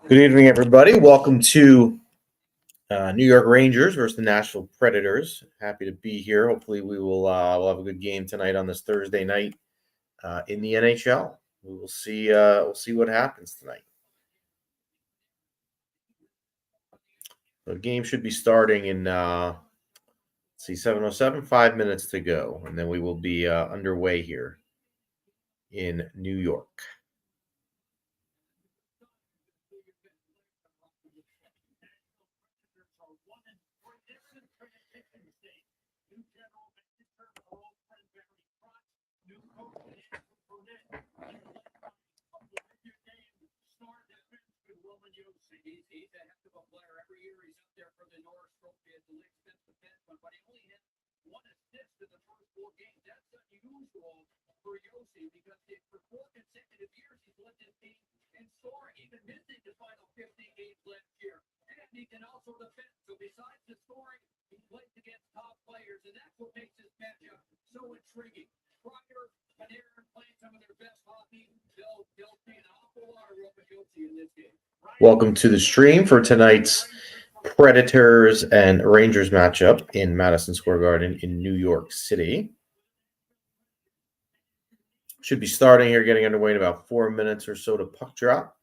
Good evening, everybody. Welcome to New York Rangers versus the Nashville Predators. Happy to be here. Hopefully, we'll have a good game tonight on this Thursday night in the NHL. We will see. We'll see what happens tonight. The game should be starting in 7:07. 5 minutes to go, and then we will be underway here in New York. He's a heck of a player. Every year he's up there for the Norris Trophy as the league's best defenseman, but he only had one assist in the first 4 games. That's unusual for Yossi because for 4 consecutive years he's led his team in scoring, even missing the final 15 games last year. And he can also defend. So besides the scoring, he plays against top players, and that's what makes this matchup so intriguing. Prior, Panarin playing some of their best hockey. They'll see an awful lot of Roman Yossi in this game. Welcome to the stream for tonight's Predators and Rangers matchup in Madison Square Garden in New York City. Should be starting here, getting underway in about 4 minutes or so to puck drop.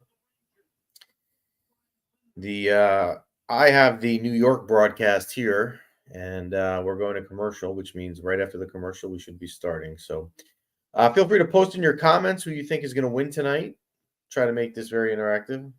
I have the New York broadcast here, and we're going to commercial, which means right after the commercial we should be starting. So feel free to post in your comments who you think is going to win tonight. Try to make this very interactive.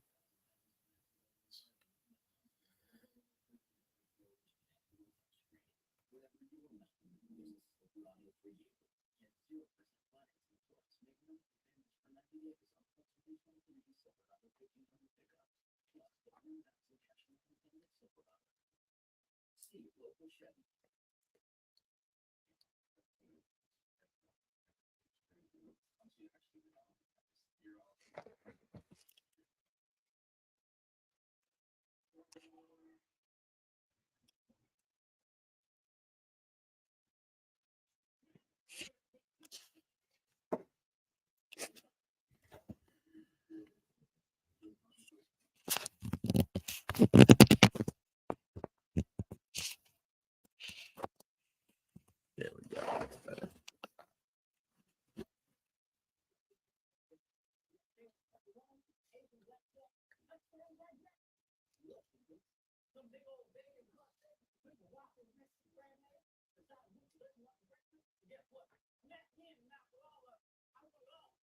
There we go.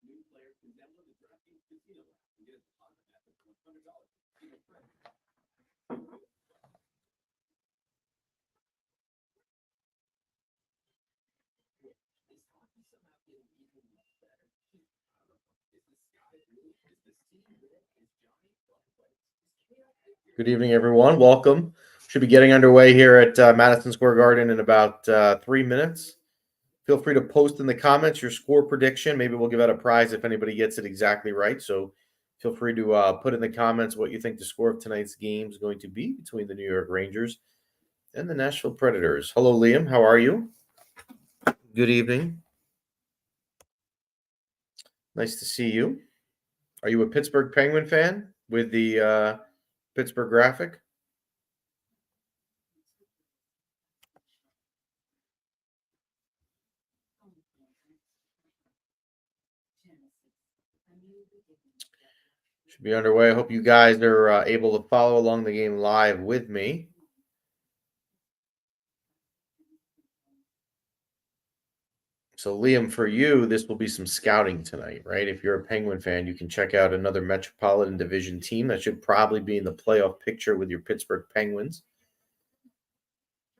New players can download the DraftKings Casino app and get a deposit match of $100 to your friend. Is hockey somehow getting even much better? I don't know. Is the sky blue? Is the sea red? Is Johnny Buckland? Good evening, everyone. Welcome. Should be getting underway here at Madison Square Garden in about 3 minutes. Feel free to post in the comments your score prediction. Maybe we'll give out a prize if anybody gets it exactly right. So feel free to put in the comments what you think the score of tonight's game is going to be between the New York Rangers and the Nashville Predators. Hello, Liam. How are you? Good evening. Nice to see you. Are you a Pittsburgh Penguin fan with the Pittsburgh graphic? Should be underway. I hope you guys are able to follow along the game live with me. So, Liam, for you, this will be some scouting tonight, right? If you're a Penguin fan, you can check out another Metropolitan Division team that should probably be in the playoff picture with your Pittsburgh Penguins.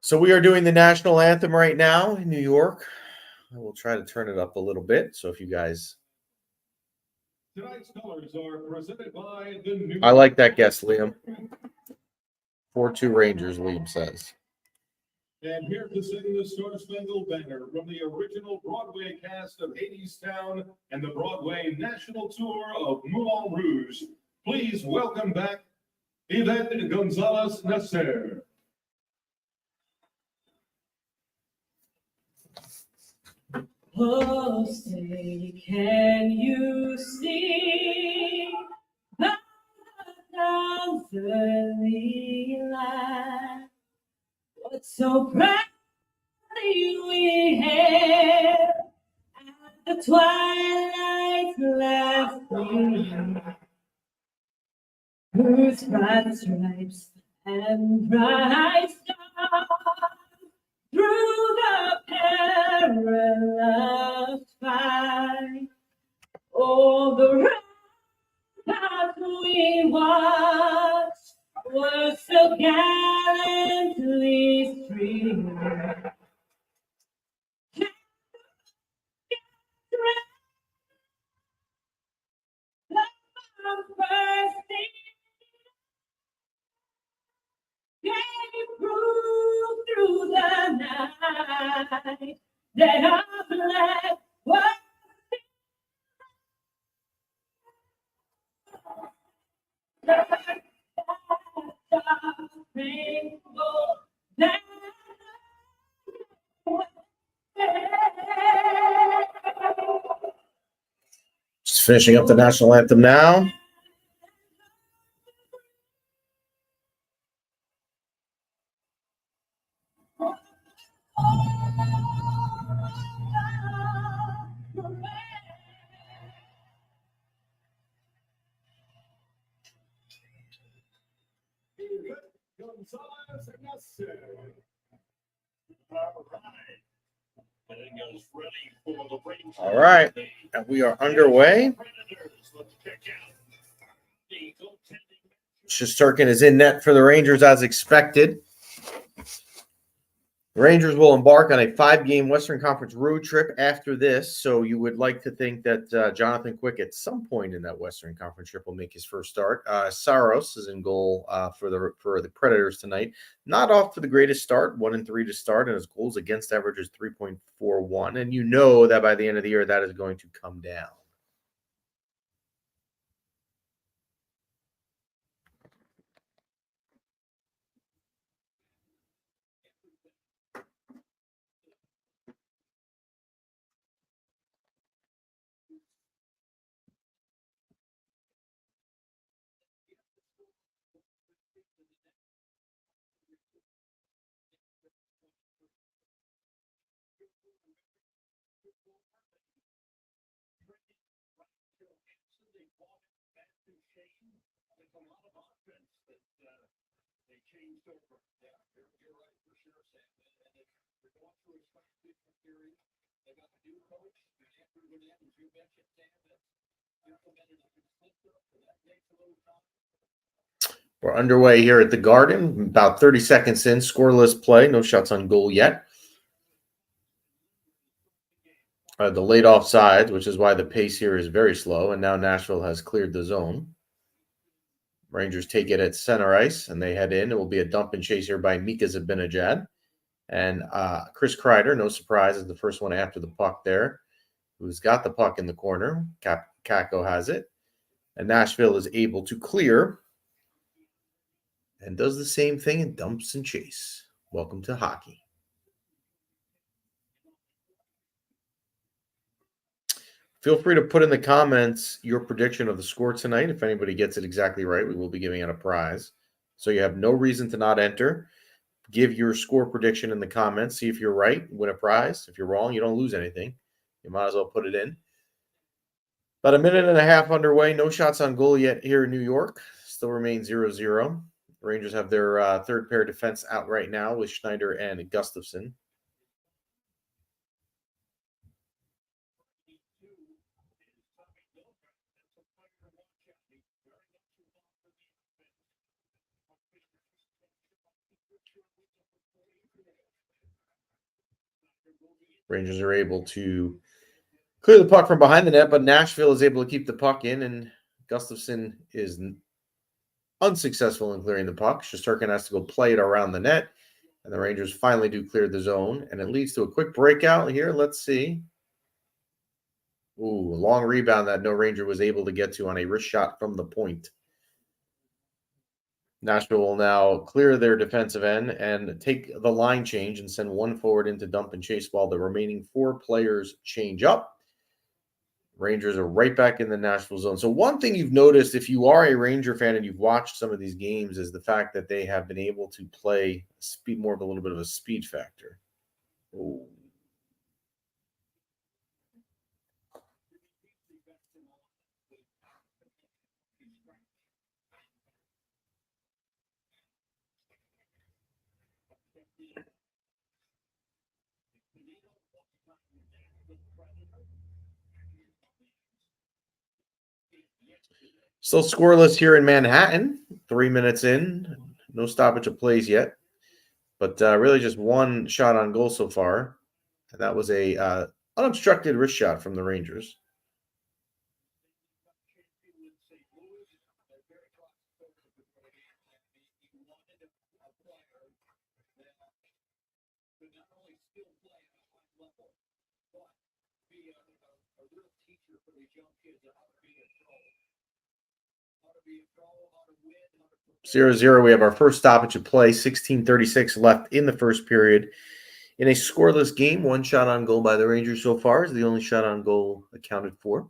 So we are doing the national anthem right now in New York. I will try to turn it up a little bit. So if you guys... Tonight's colors are presented by the New I like that guess, Liam. 4-2 Rangers, Liam says. And here to sing the Star Spangled Banner from the original Broadway cast of Hadestown and the Broadway National Tour of Moulin Rouge, please welcome back Yvette Gonzalez Nasser. Oh, say, can you see the Charles early light. What so proudly we hailed at the twilight's last gleam. Whose bright stripes and bright stars through the perilous fight. All the ramparts we watched were so gallantly streamed. Prove through the night that our flag was rainbow. Just finishing up the national anthem now. Gonzalez and Nasser. All right. Getting us ready for the Rangers. All right, and we are underway. Predators. Let's check out the goaltending. Shesterkin is in net for the Rangers as expected. The Rangers will embark on a 5-game Western Conference road trip after this, so you would like to think that Jonathan Quick at some point in that Western Conference trip will make his first start. Saros is in goal for the Predators tonight. Not off to the greatest start, 1-3 to start, and his goals against average is 3.41, and you know that by the end of the year that is going to come down. They changed over. Yeah, you're right for sure, Sam. And they're going through a transition period. They got a new coach, and Andrew Gannett, as you mentioned, Sam, that's implemented a new system, so that takes a little time. We're underway here at the Garden. About 30 seconds in, scoreless play. No shots on goal yet. The late offsides, which is why the pace here is very slow. And now Nashville has cleared the zone. Rangers take it at center ice, and they head in. It will be a dump and chase here by Mika Zibanejad. And Chris Kreider, no surprise, is the first one after the puck there, who's got the puck in the corner. Kakko has it. And Nashville is able to clear and does the same thing and dumps and chase. Welcome to hockey. Feel free to put in the comments your prediction of the score tonight. If anybody gets it exactly right, we will be giving out a prize. So you have no reason to not enter. Give your score prediction in the comments. See if you're right, win a prize. If you're wrong, you don't lose anything. You might as well put it in. About a minute and a half underway. No shots on goal yet here in New York. Still remains 0-0. The Rangers have their third pair of defense out right now with Schneider and Gustafsson. Rangers are able to clear the puck from behind the net, but Nashville is able to keep the puck in, and Gustafsson is unsuccessful in clearing the puck. Shesterkin has to go play it around the net, and the Rangers finally do clear the zone, and it leads to a quick breakout here. Let's see. Ooh, a long rebound that no Ranger was able to get to on a wrist shot from the point. Nashville will now clear their defensive end and take the line change and send one forward into dump and chase while the remaining 4 players change up. Rangers are right back in the Nashville zone. So one thing you've noticed if you are a Ranger fan and you've watched some of these games is the fact that they have been able to play speed, more of a little bit of a speed factor. Ooh. Still scoreless here in Manhattan. 3 minutes in. No stoppage of plays yet. But really just one shot on goal so far. And that was a unobstructed wrist shot from the Rangers. Zero zero. We have our first stoppage of play. 16:36 left in the first period. In a scoreless game, one shot on goal by the Rangers so far is the only shot on goal accounted for.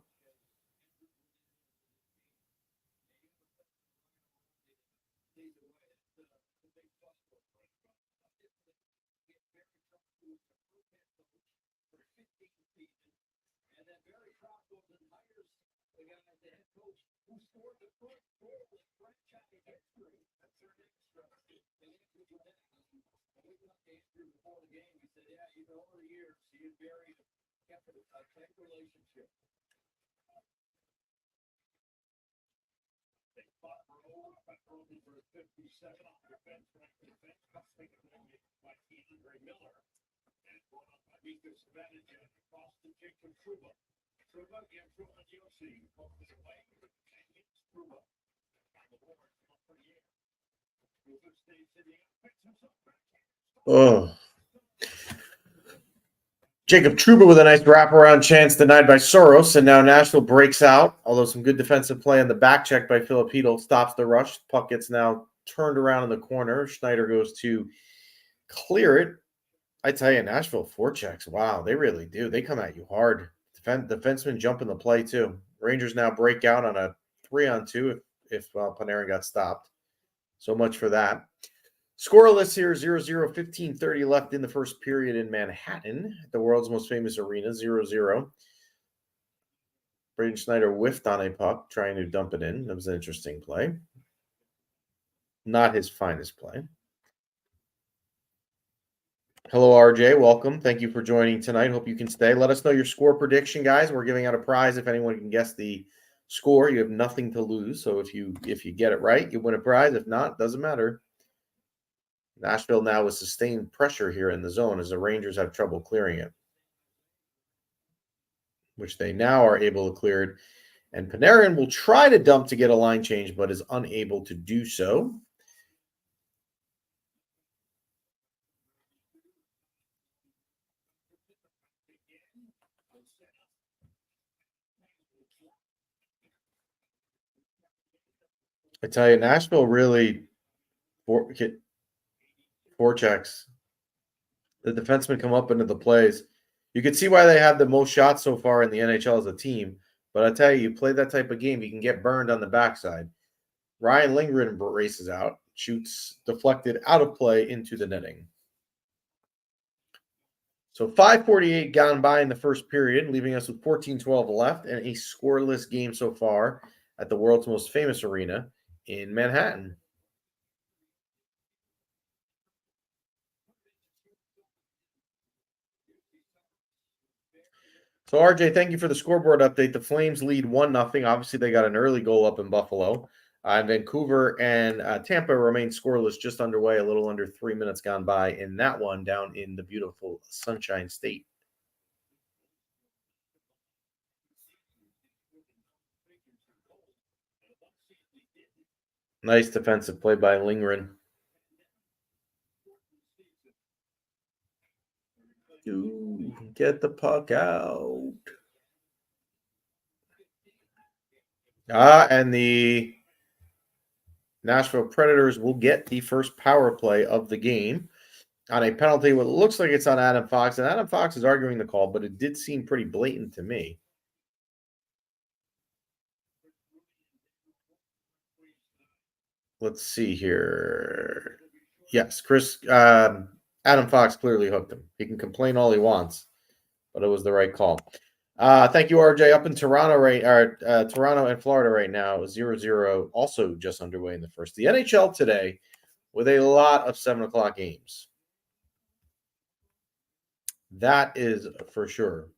Oh. Jacob Trouba with a nice wraparound chance denied by Soros, and now Nashville breaks out, although some good defensive play on the back check by Filipino stops the rush. Puck gets now turned around in the corner. Schneider goes to clear it. I tell you, Nashville forechecks, wow, they really do. They come at you hard. Defensemen jump in the play, too. Rangers now break out on a 3-on-2 if Panarin got stopped. So much for that. Scoreless here, 0-0, 15:30 left in the first period in Manhattan, the world's most famous arena, 0-0. Braden Schneider whiffed on a puck, trying to dump it in. That was an interesting play. Not his finest play. Hello, RJ. Welcome. Thank you for joining tonight. Hope you can stay. Let us know your score prediction, guys. We're giving out a prize if anyone can guess the score. You have nothing to lose. So if you get it right, you win a prize. If not, doesn't matter. Nashville now with sustained pressure here in the zone as the Rangers have trouble clearing it, which they now are able to clear it. And Panarin will try to dump to get a line change, but is unable to do so. I tell you, Nashville really forechecks. The defensemen come up into the plays. You can see why they have the most shots so far in the NHL as a team. But I tell you, play that type of game, you can get burned on the backside. Ryan Lindgren races out, shoots deflected out of play into the netting. So 5:48 gone by in the first period, leaving us with 14:12 left and a scoreless game so far at the world's most famous arena in Manhattan. So, RJ, thank you for the scoreboard update. The Flames lead 1-0. Obviously, they got an early goal up in Buffalo. Vancouver and Tampa remain scoreless, just underway, a little under 3 minutes gone by in that one down in the beautiful Sunshine State. Nice defensive play by Lindgren. Ooh, get the puck out. And the Nashville Predators will get the first power play of the game on a penalty. What looks like it's on Adam Fox, and Adam Fox is arguing the call, but it did seem pretty blatant to me. Let's see here. Yes, Chris. Adam Fox clearly hooked him. He can complain all he wants, but it was the right call. Thank you, RJ. Up in Toronto, Toronto and Florida right now, 0-0, also just underway in the first. The NHL today with a lot of 7 o'clock games. That is for sure.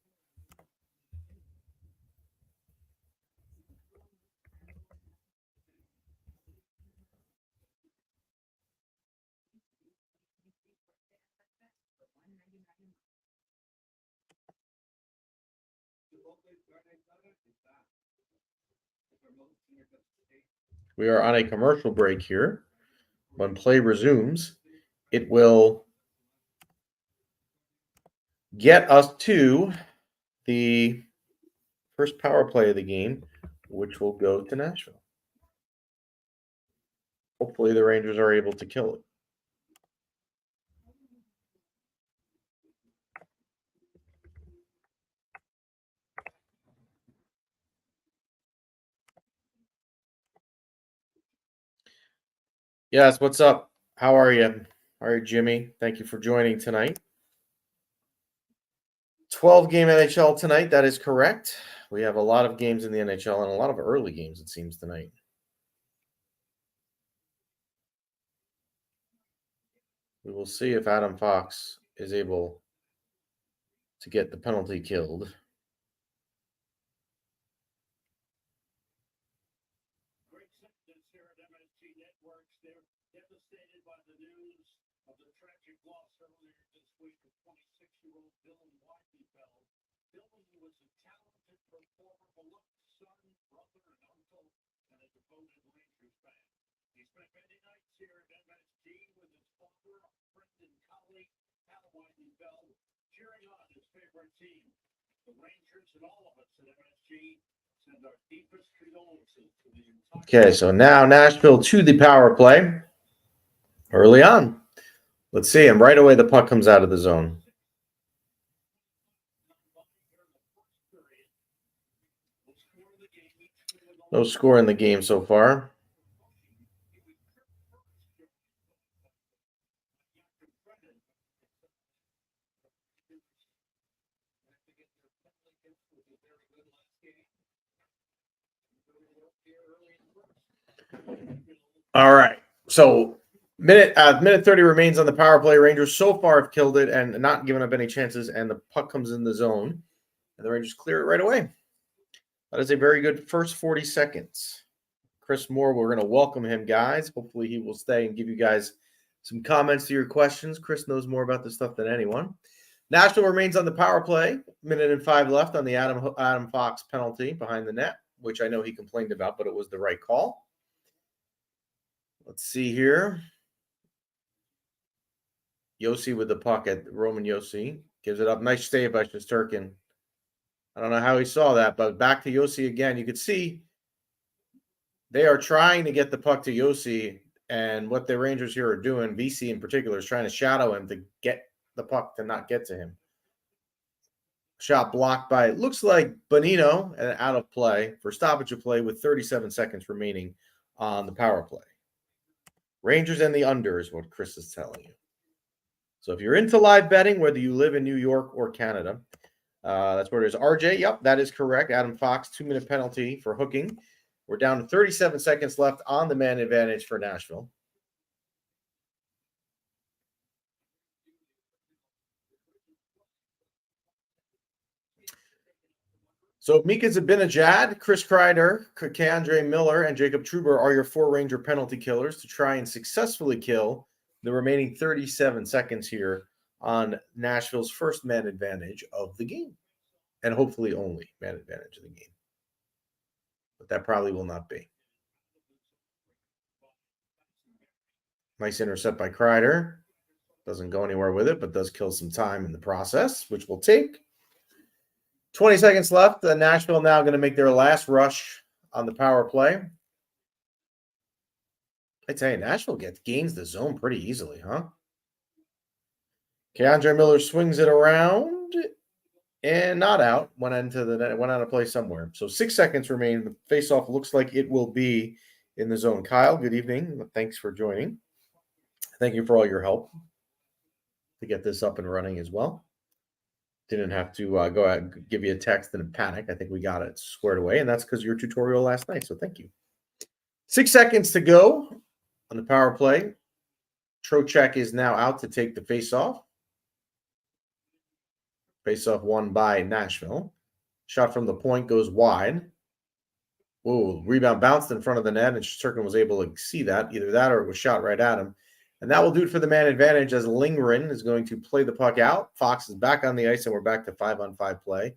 We are on a commercial break here. When play resumes, it will get us to the first power play of the game, which will go to Nashville. Hopefully the Rangers are able to kill it. Yes, what's up? How are you? How are you, Jimmy? Thank you for joining tonight. 12-game NHL tonight. That is correct. We have a lot of games in the NHL and a lot of early games, it seems, tonight. We will see if Adam Fox is able to get the penalty killed. Great sentence here at MSG Networks. They're devastated by the news of the tragic loss earlier this week of 26-year-old Dylan Weidenfeld. Dylan was a talented performer, beloved son, brother, and uncle, and a devoted Rangers fan. He spent many nights here at MSG with his father, friend, and colleague, Al Weidenfeld, cheering on his favorite team. The Rangers and all of us at MSG send our deepest condolences to the entire. Okay, so now Nashville to the power play early on. Let's see, and right away the puck comes out of the zone. No score in the game so far. All right. So minute 30 remains on the power play. Rangers so far have killed it and not given up any chances, and the puck comes in the zone, and the Rangers clear it right away. That is a very good first 40 seconds. Chris Moore, we're going to welcome him, guys. Hopefully he will stay and give you guys some comments to your questions. Chris knows more about this stuff than anyone. Nashville remains on the power play. Minute and 5 left on the Adam Fox penalty behind the net, which I know he complained about, but it was the right call. Let's see here. Yossi with the puck at Roman Yossi. Gives it up. Nice save by Shesterkin. I don't know how he saw that, but back to Yossi again. You could see they are trying to get the puck to Yossi, and what the Rangers here are doing, VC in particular, is trying to shadow him to get the puck to not get to him. Shot blocked by, it looks like Bonino, and out of play for stoppage of play with 37 seconds remaining on the power play. Rangers and the under is what Chris is telling you. So if you're into live betting, whether you live in New York or Canada, that's where it is. RJ, yep, that is correct. Adam Fox, 2-minute penalty for hooking. We're down to 37 seconds left on the man advantage for Nashville. So Mika Zibanejad, Chris Kreider, K'Andre Miller, and Jacob Trouba are your 4 Ranger penalty killers to try and successfully kill the remaining 37 seconds here on Nashville's first man advantage of the game. And hopefully only man advantage of the game. But that probably will not be. Nice intercept by Kreider. Doesn't go anywhere with it, but does kill some time in the process, which we'll take. 20 seconds left. Nashville now going to make their last rush on the power play. I tell you, Nashville gains the zone pretty easily, huh? K'Andre Miller swings it around and not out. Went into the net, went out of play somewhere. So 6 seconds remain. The faceoff looks like it will be in the zone. Kyle, good evening. Thanks for joining. Thank you for all your help to get this up and running as well. Didn't have to go out and give you a text in a panic. I think we got it squared away, and that's because of your tutorial last night. So thank you. 6 seconds to go on the power play. Trocheck is now out to take the face-off. Face-off won by Nashville. Shot from the point goes wide. Whoa, rebound bounced in front of the net, and Sturkin was able to see that. Either that or it was shot right at him. And that will do it for the man advantage as Lindgren is going to play the puck out. Fox is back on the ice, and we're back to 5-on-5 play.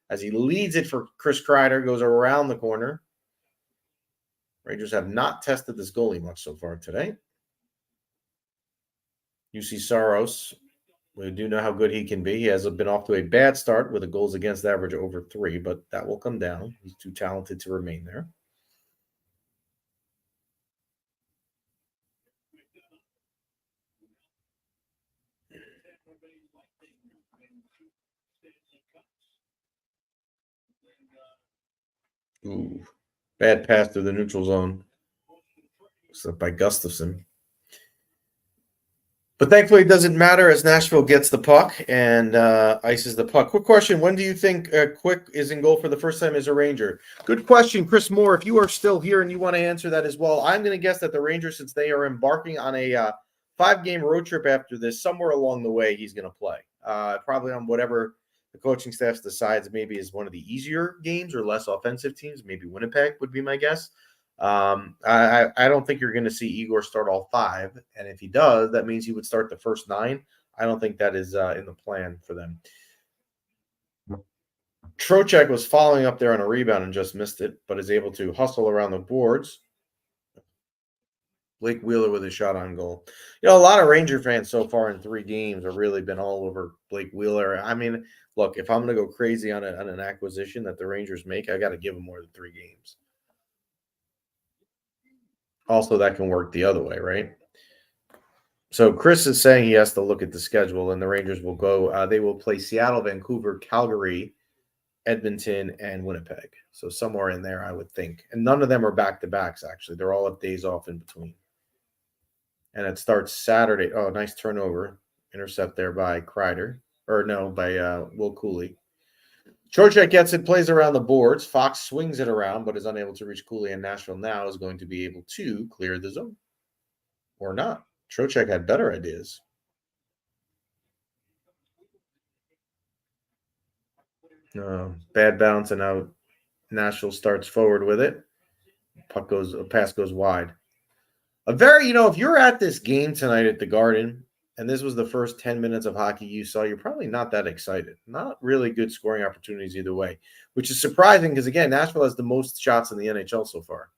As he leads it for Chris Kreider, goes around the corner. Rangers have not tested this goalie much so far today. UC Saros, we do know how good he can be. He has been off to a bad start with a goals against average over 3, but that will come down. He's too talented to remain there. Ooh, bad pass through the neutral zone. Slipped by Gustafson. But thankfully, it doesn't matter as Nashville gets the puck and ices the puck. Quick question. When do you think Quick is in goal for the first time as a Ranger? Good question, Chris Moore. If you are still here and you want to answer that as well, I'm going to guess that the Rangers, since they are embarking on a 5-game road trip after this, somewhere along the way he's going to play. Probably on whatever the coaching staff decides maybe is one of the easier games or less offensive teams. Maybe Winnipeg would be my guess. I don't think you're going to see Igor start all 5, and if he does, that means he would start the first 9. I don't think that is in the plan for them. Trocheck was following up there on a rebound and just missed it, but is able to hustle around the boards. Blake Wheeler with a shot on goal. You know, a lot of Ranger fans so far in 3 games have really been all over Blake Wheeler. I mean, look, if I'm going to go crazy on an acquisition that the Rangers make, I got to give them more than 3 games. Also, that can work the other way, right? So Chris is saying he has to look at the schedule, and the Rangers will go. They will play Seattle, Vancouver, Calgary, Edmonton, and Winnipeg. So somewhere in there, I would think. And none of them are back-to-backs, actually. They're all have days off in between. And it starts Saturday. Oh, nice turnover. Intercept there by Kreider. Or no, by Will Cooley. Trocheck gets it, plays around the boards. Fox swings it around, but is unable to reach Cooley, and Nashville now is going to be able to clear the zone. Or not. Trocheck had better ideas. Bad bounce, and now Nashville starts forward with it. Pass goes wide. If you're at this game tonight at the Garden, and this was the first 10 minutes of hockey you saw, you're probably not that excited. Not really good scoring opportunities either way, which is surprising because, again, Nashville has the most shots in the NHL so far.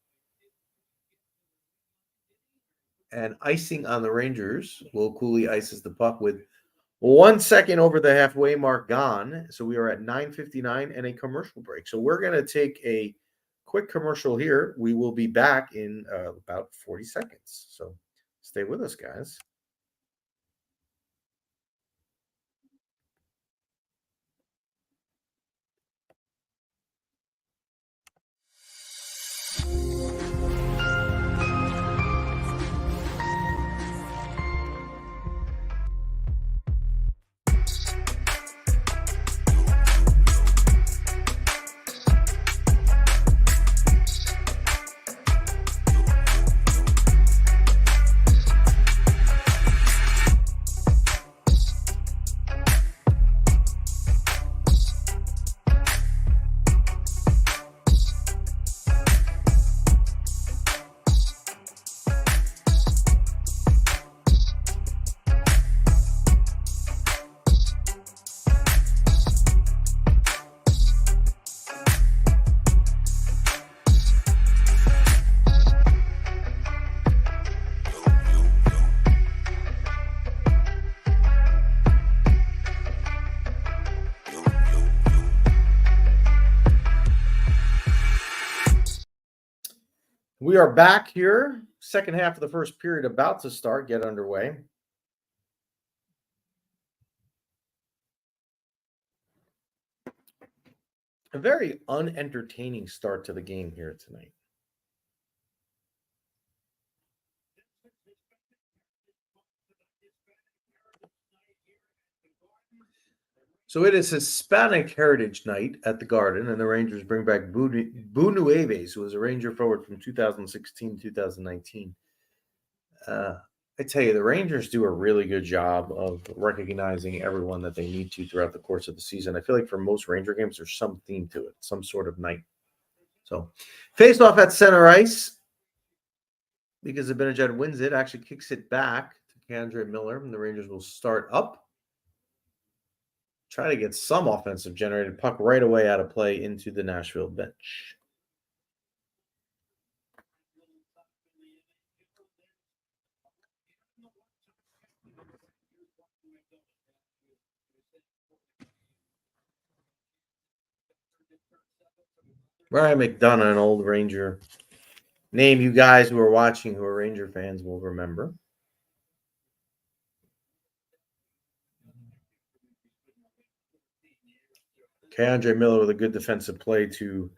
And icing on the Rangers. Will Cooley ices the puck with 1 second over the halfway mark gone. So we are at 9:59 and a commercial break. So we're going to take a quick commercial here. We will be back in about 40 seconds. So stay with us, guys. We are back here. Second half of the first period about to start, get underway. A very unentertaining start to the game here tonight. So it is Hispanic Heritage Night at the Garden, and the Rangers bring back Bunueves, who was a Ranger forward from 2016 2019. I tell you, the Rangers do a really good job of recognizing everyone that they need to throughout the course of the season. I feel like for most Ranger games, there's some theme to it, some sort of night. So, faced off at center ice, because Zibanejad wins it, actually kicks it back to K'Andre Miller, and the Rangers will start up. Try to get some offensive generated puck right away out of play into the Nashville bench. Ryan McDonough, an old Ranger name you guys who are watching who are Ranger fans will remember. K'Andre Miller with a good defensive play to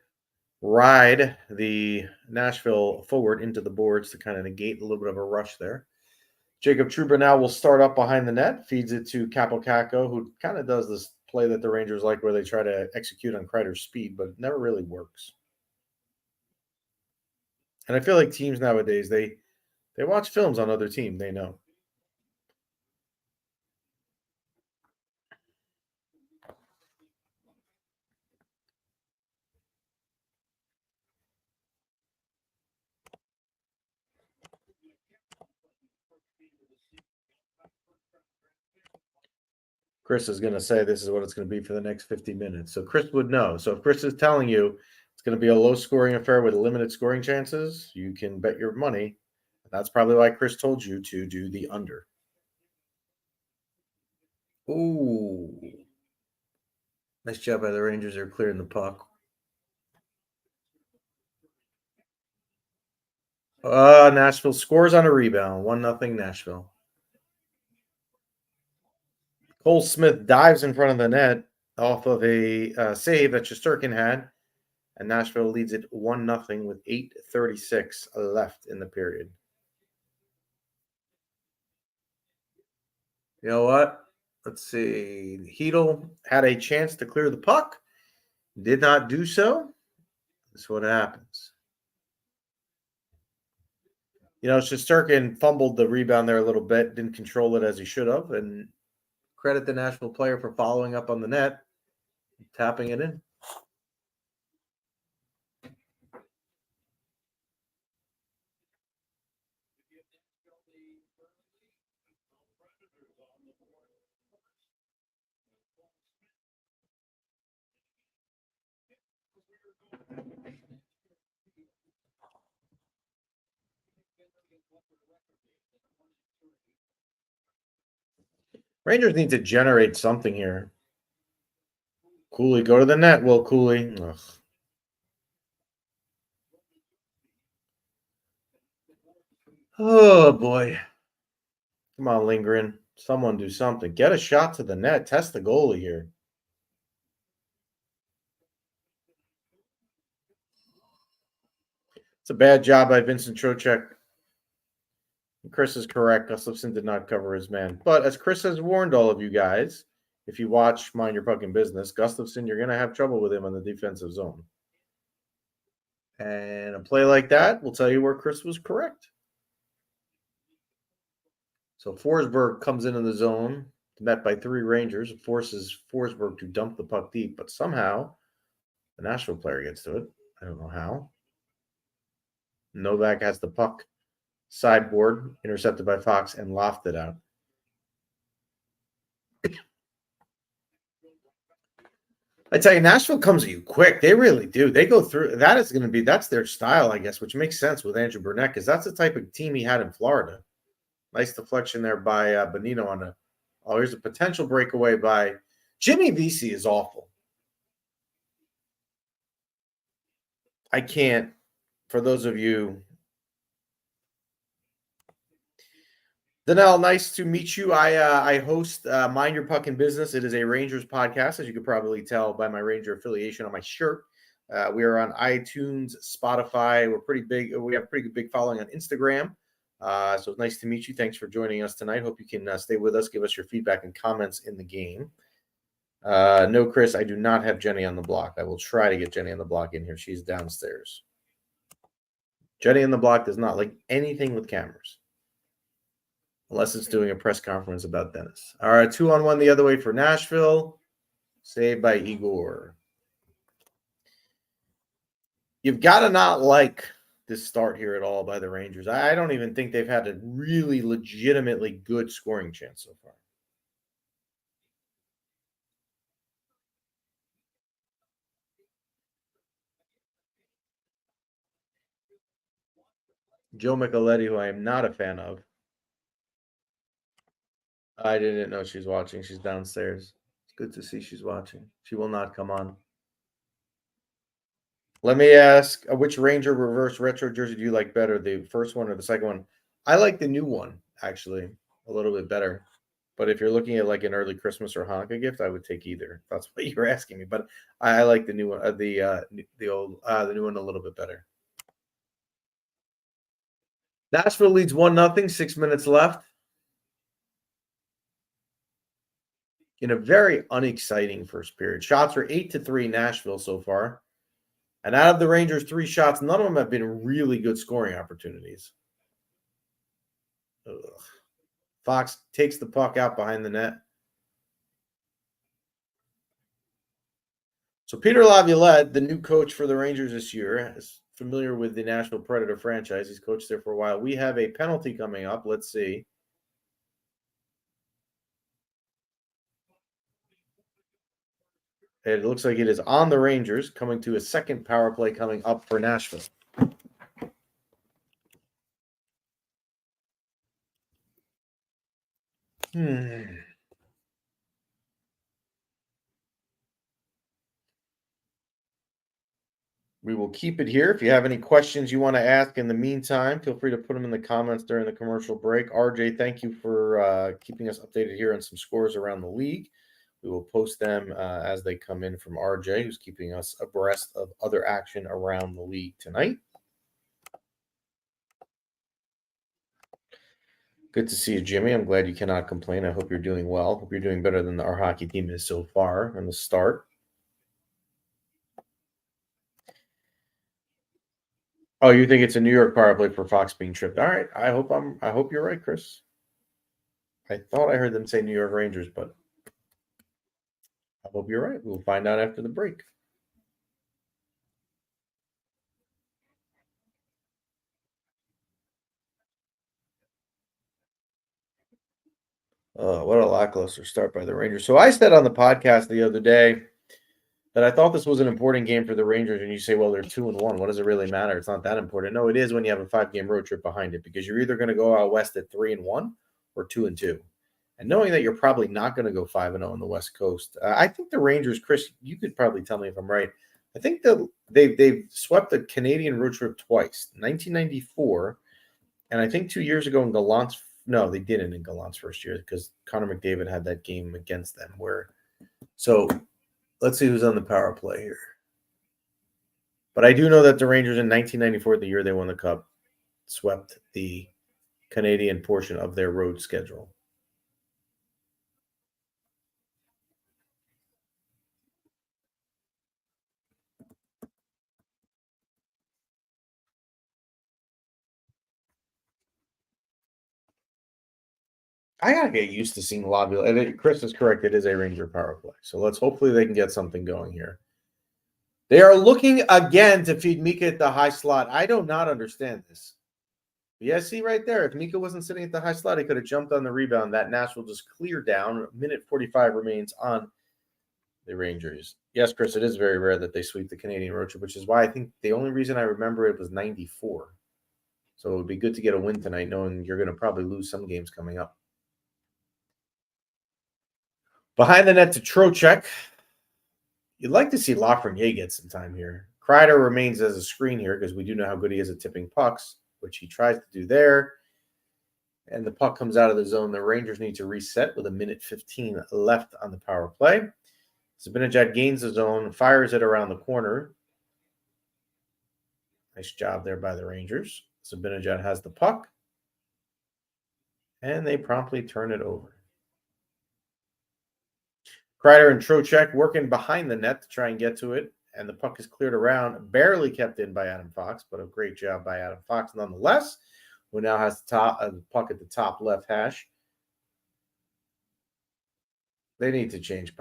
ride the Nashville forward into the boards to kind of negate a little bit of a rush there. Jacob Trouba now will start up behind the net, feeds it to Capocacco, who kind of does this play that the Rangers like where they try to execute on Kreider's speed, but it never really works. And I feel like teams nowadays, they watch films on other teams, they know. Chris is going to say this is what it's going to be for the next 50 minutes. So Chris would know. So if Chris is telling you it's going to be a low-scoring affair with limited scoring chances, you can bet your money. That's probably why Chris told you to do the under. Ooh. Nice job by the Rangers. They're clearing the puck. Nashville scores on a rebound. 1-0 Nashville. Cole Smith dives in front of the net off of a save that Shesterkin had, and Nashville leads it 1-0 with 8:36 left in the period. You know what? Let's see. Hedl had a chance to clear the puck, did not do so. That's what happens. You know, Shesterkin fumbled the rebound there a little bit, didn't control it as he should have, and credit the Nashville player for following up on the net, tapping it in. Rangers need to generate something here. Cooley, go to the net, Will Cooley. Ugh. Oh, boy. Come on, Lindgren. Someone do something. Get a shot to the net. Test the goalie here. It's a bad job by Vincent Trocheck. Chris is correct. Gustafsson did not cover his man. But as Chris has warned all of you guys, if you watch Mind Your Fucking Business, Gustafsson, you're going to have trouble with him on the defensive zone. And a play like that will tell you where Chris was correct. So Forsberg comes into the zone, met by 3 Rangers. It forces Forsberg to dump the puck deep, but somehow the Nashville player gets to it. I don't know how. Novak has the puck sideboard, intercepted by Fox, and lofted out. I tell you, Nashville comes at you quick. They really do. They go through. That's their style, I guess, which makes sense with Andrew Burnett because that's the type of team he had in Florida. Nice deflection there by Bonino on a. Oh, here's a potential breakaway by Jimmy Vesey is awful. I can't. For those of you. Danelle, nice to meet you. I host Mind Your Puckin' Business. It is a Rangers podcast, as you could probably tell by my Ranger affiliation on my shirt. We are on iTunes, Spotify. We're pretty big. We have a pretty big following on Instagram. So it's nice to meet you. Thanks for joining us tonight. Hope you can stay with us. Give us your feedback and comments in the game. No, Chris, I do not have Jenny on the block. I will try to get Jenny on the block in here. She's downstairs. Jenny on the block does not like anything with cameras. Unless it's doing a press conference about Dennis. All right, 2-on-1 the other way for Nashville. Saved by Igor. You've got to not like this start here at all by the Rangers. I don't even think they've had a really legitimately good scoring chance so far. Joe Micheletti, who I am not a fan of. I didn't know she's watching. She's downstairs. It's good to see she's watching. She will not come on. Let me ask, which Ranger reverse retro jersey do you like better, the first one or the second one? I like the new one, actually, a little bit better. But if you're looking at like an early Christmas or Hanukkah gift, I would take either. That's what you're asking me. But I like the new one, the new one a little bit better. Nashville leads 1-0, 6 minutes left. In a very unexciting first period. Shots are 8-3 Nashville so far. And out of the Rangers' 3 shots, none of them have been really good scoring opportunities. Ugh. Fox takes the puck out behind the net. So Peter Laviolette, the new coach for the Rangers this year, is familiar with the Nashville Predator franchise. He's coached there for a while. We have a penalty coming up. Let's see. It looks like it is on the Rangers, coming to a second power play coming up for Nashville. We will keep it here. If you have any questions you want to ask in the meantime, feel free to put them in the comments during the commercial break. RJ, thank you for keeping us updated here on some scores around the league. We will post them as they come in from RJ, who's keeping us abreast of other action around the league tonight. Good to see you, Jimmy. I'm glad you cannot complain. I hope you're doing well. Hope you're doing better than our hockey team is so far on the start. Oh, you think it's a New York power play for Fox being tripped? All right. I hope you're right, Chris. I thought I heard them say New York Rangers, but I hope you're right. We'll find out after the break. What a lackluster start by the Rangers. So I said on the podcast the other day that I thought this was an important game for the Rangers, and you say, well, they're 2-1. What does it really matter? It's not that important. No, it is when you have a 5-game road trip behind it, because you're either going to go out west at 3-1 or 2-2. And knowing that you're probably not going to go 5-0 on the West Coast, I think the Rangers, Chris, you could probably tell me if I'm right. I think that they've swept the Canadian road trip twice, 1994, and I think 2 years ago in Gallant's. No, they didn't in Gallant's first year, because Connor McDavid had that game against them. So let's see who's on the power play here. But I do know that the Rangers in 1994, the year they won the Cup, swept the Canadian portion of their road schedule. I gotta get used to seeing Laviolette. And Chris is correct; it is a Ranger power play. So hopefully they can get something going here. They are looking again to feed Mika at the high slot. I do not understand this. Yeah, see right there. If Mika wasn't sitting at the high slot, he could have jumped on the rebound. That Nashville just cleared down. Minute 45 remains on the Rangers. Yes, Chris, it is very rare that they sweep the Canadian road trip, which is why I think the only reason I remember it was 94. So it would be good to get a win tonight, knowing you're going to probably lose some games coming up. Behind the net to Trocheck. You'd like to see Lafreniere get some time here. Kreider remains as a screen here, because we do know how good he is at tipping pucks, which he tries to do there. And the puck comes out of the zone. The Rangers need to reset with 1:15 left on the power play. Zibanejad gains the zone, fires it around the corner. Nice job there by the Rangers. Zibanejad has the puck, and they promptly turn it over. Kreider and Trocheck working behind the net to try and get to it, and the puck is cleared around, barely kept in by Adam Fox, but a great job by Adam Fox nonetheless, who now has the puck at the top left hash. They need to change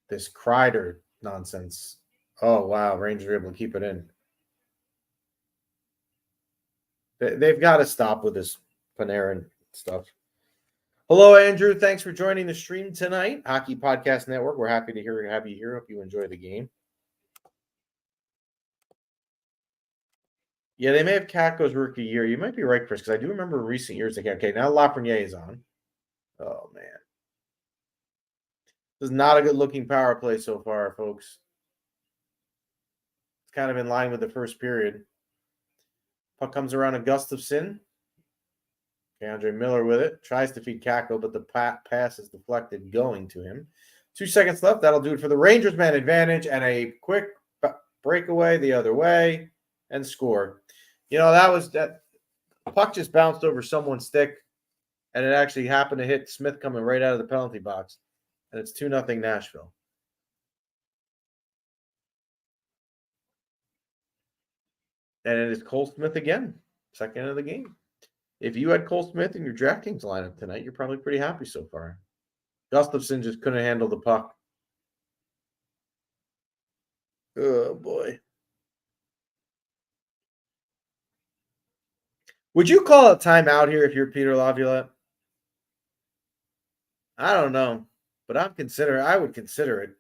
this Kreider nonsense. Oh, wow. Rangers are able to keep it in. They've got to stop with this Panarin stuff. Hello, Andrew. Thanks for joining the stream tonight. Hockey Podcast Network. We're happy to have you here. Hope you enjoy the game. Yeah, they may have Kakko's rookie year. You might be right, Chris, because I do remember in recent years. Okay, now Lafreniere is on. Oh, man. This is not a good-looking power play so far, folks. It's kind of in line with the first period. Puck comes around to Gustafsson. Andre Miller with it. Tries to feed Kakko, but the pass is deflected going to him. 2 seconds left. That'll do it for the Rangers man advantage and a quick breakaway the other way and score. You know, that puck just bounced over someone's stick, and it actually happened to hit Smith coming right out of the penalty box. And it's 2-0 Nashville. And it is Cole Smith again, second of the game. If you had Cole Smith in your DraftKings lineup tonight, you're probably pretty happy so far. Gustafsson just couldn't handle the puck. Oh, boy. Would you call a timeout here if you're Peter Laviolette? I don't know, but I would consider it.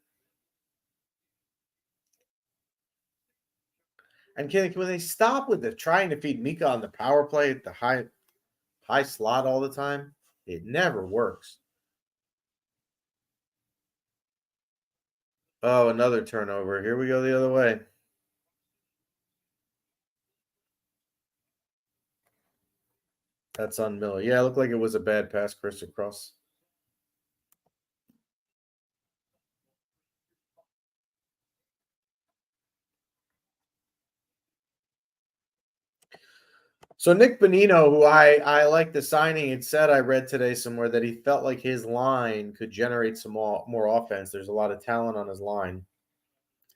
And can they stop with the trying to feed Mika on the power play at the high slot all the time? It never works. Oh, another turnover. Here we go the other way. That's on Miller. Yeah, it looked like it was a bad pass, Chris, across. So Nick Bonino, who I like the signing, it said I read today somewhere that he felt like his line could generate some more offense. There's a lot of talent on his line.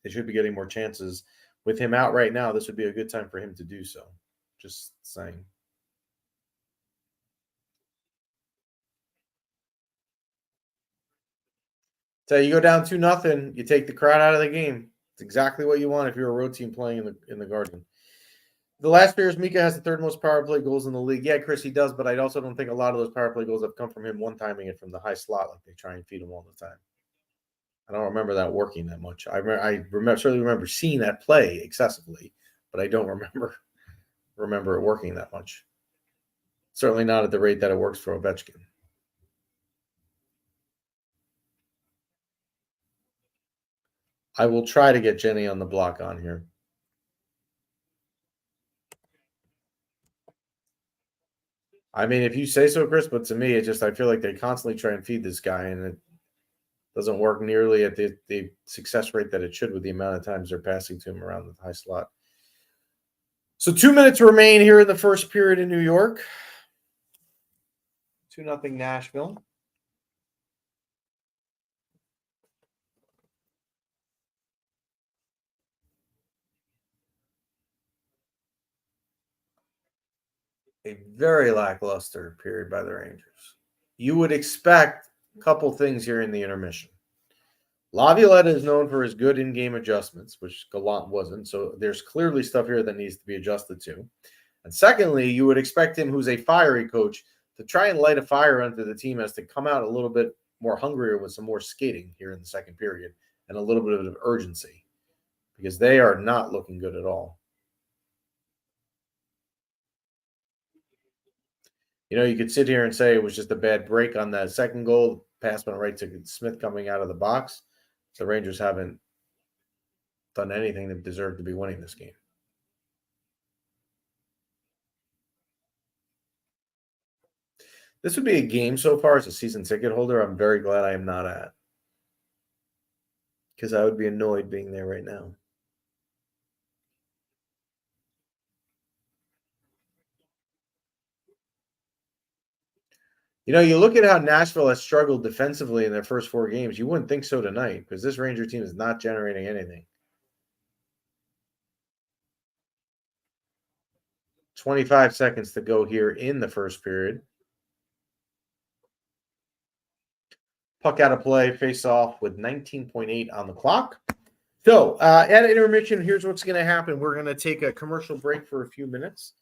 They should be getting more chances. With him out right now, this would be a good time for him to do so. Just saying. So you go down 2-0, you take the crowd out of the game. It's exactly what you want if you're a road team playing in the Garden. The last year's Mika has the third most power play goals in the league. Yeah, Chris, he does, but I also don't think a lot of those power play goals have come from him one-timing it from the high slot like they try and feed him all the time. I don't remember that working that much. I certainly remember seeing that play excessively, but I don't remember it working that much. Certainly not at the rate that it works for Ovechkin. I will try to get Jenny on the block on here. I mean, if you say so, Chris, but to me, I feel like they constantly try and feed this guy, and it doesn't work nearly at the success rate that it should with the amount of times they're passing to him around the high slot. So 2 minutes remain here in the first period in New York. 2-0 Nashville. A very lackluster period by the Rangers. You would expect a couple things here in the intermission. Laviolette is known for his good in-game adjustments, which Gallant wasn't. So there's clearly stuff here that needs to be adjusted to. And secondly, you would expect him, who's a fiery coach, to try and light a fire under the team as to come out a little bit more hungrier with some more skating here in the second period and a little bit of urgency because they are not looking good at all. You know, you could sit here and say it was just a bad break on that second goal. Pass went right to Smith coming out of the box. The Rangers haven't done anything that deserved to be winning this game. This would be a game so far as a season ticket holder I'm very glad I am not at. Because I would be annoyed being there right now. You know, you look at how Nashville has struggled defensively in their first 4 games. You wouldn't think so tonight because this Ranger team is not generating anything. 25 seconds to go here in the first period. Puck out of play, face off with 19.8 on the clock. So at intermission, here's what's going to happen. We're going to take a commercial break for a few minutes,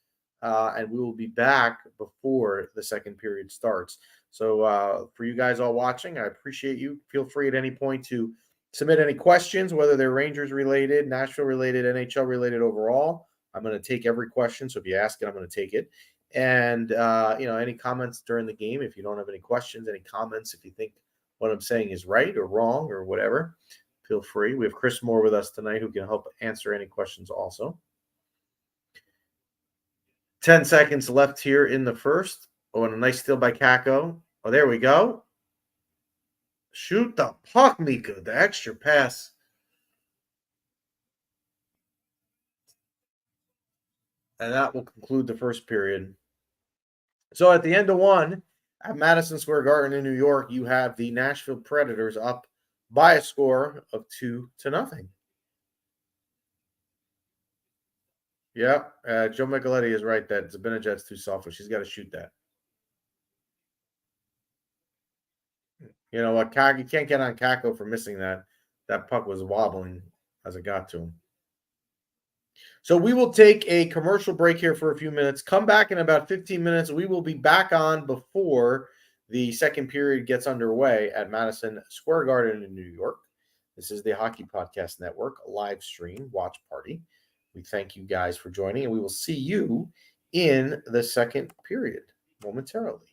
and we will be back before the second period starts. So for you guys all watching, I appreciate you. Feel free at any point to submit any questions, whether they're Rangers related, Nashville related, NHL related overall. I'm going to take every question. So if you ask it, I'm going to take it. And, any comments during the game, if you don't have any questions, any comments, if you think what I'm saying is right or wrong or whatever, feel free. We have Chris Moore with us tonight who can help answer any questions also. 10 seconds left here in the first. Oh, and a nice steal by Kako. Oh, there we go. Shoot the puck, Mika. The extra pass. And that will conclude the first period. So at the end of one, at Madison Square Garden in New York, you have the Nashville Predators up by a score of 2-0. Yeah, Joe Micheletti is right that Zibanejad's too selfish. He's got to shoot that. You know what? You can't get on Kako for missing that. That puck was wobbling as it got to him. So we will take a commercial break here for a few minutes. Come back in about 15 minutes. We will be back on before the second period gets underway at Madison Square Garden in New York. This is the Hockey Podcast Network live stream watch party. We thank you guys for joining, and we will see you in the second period momentarily.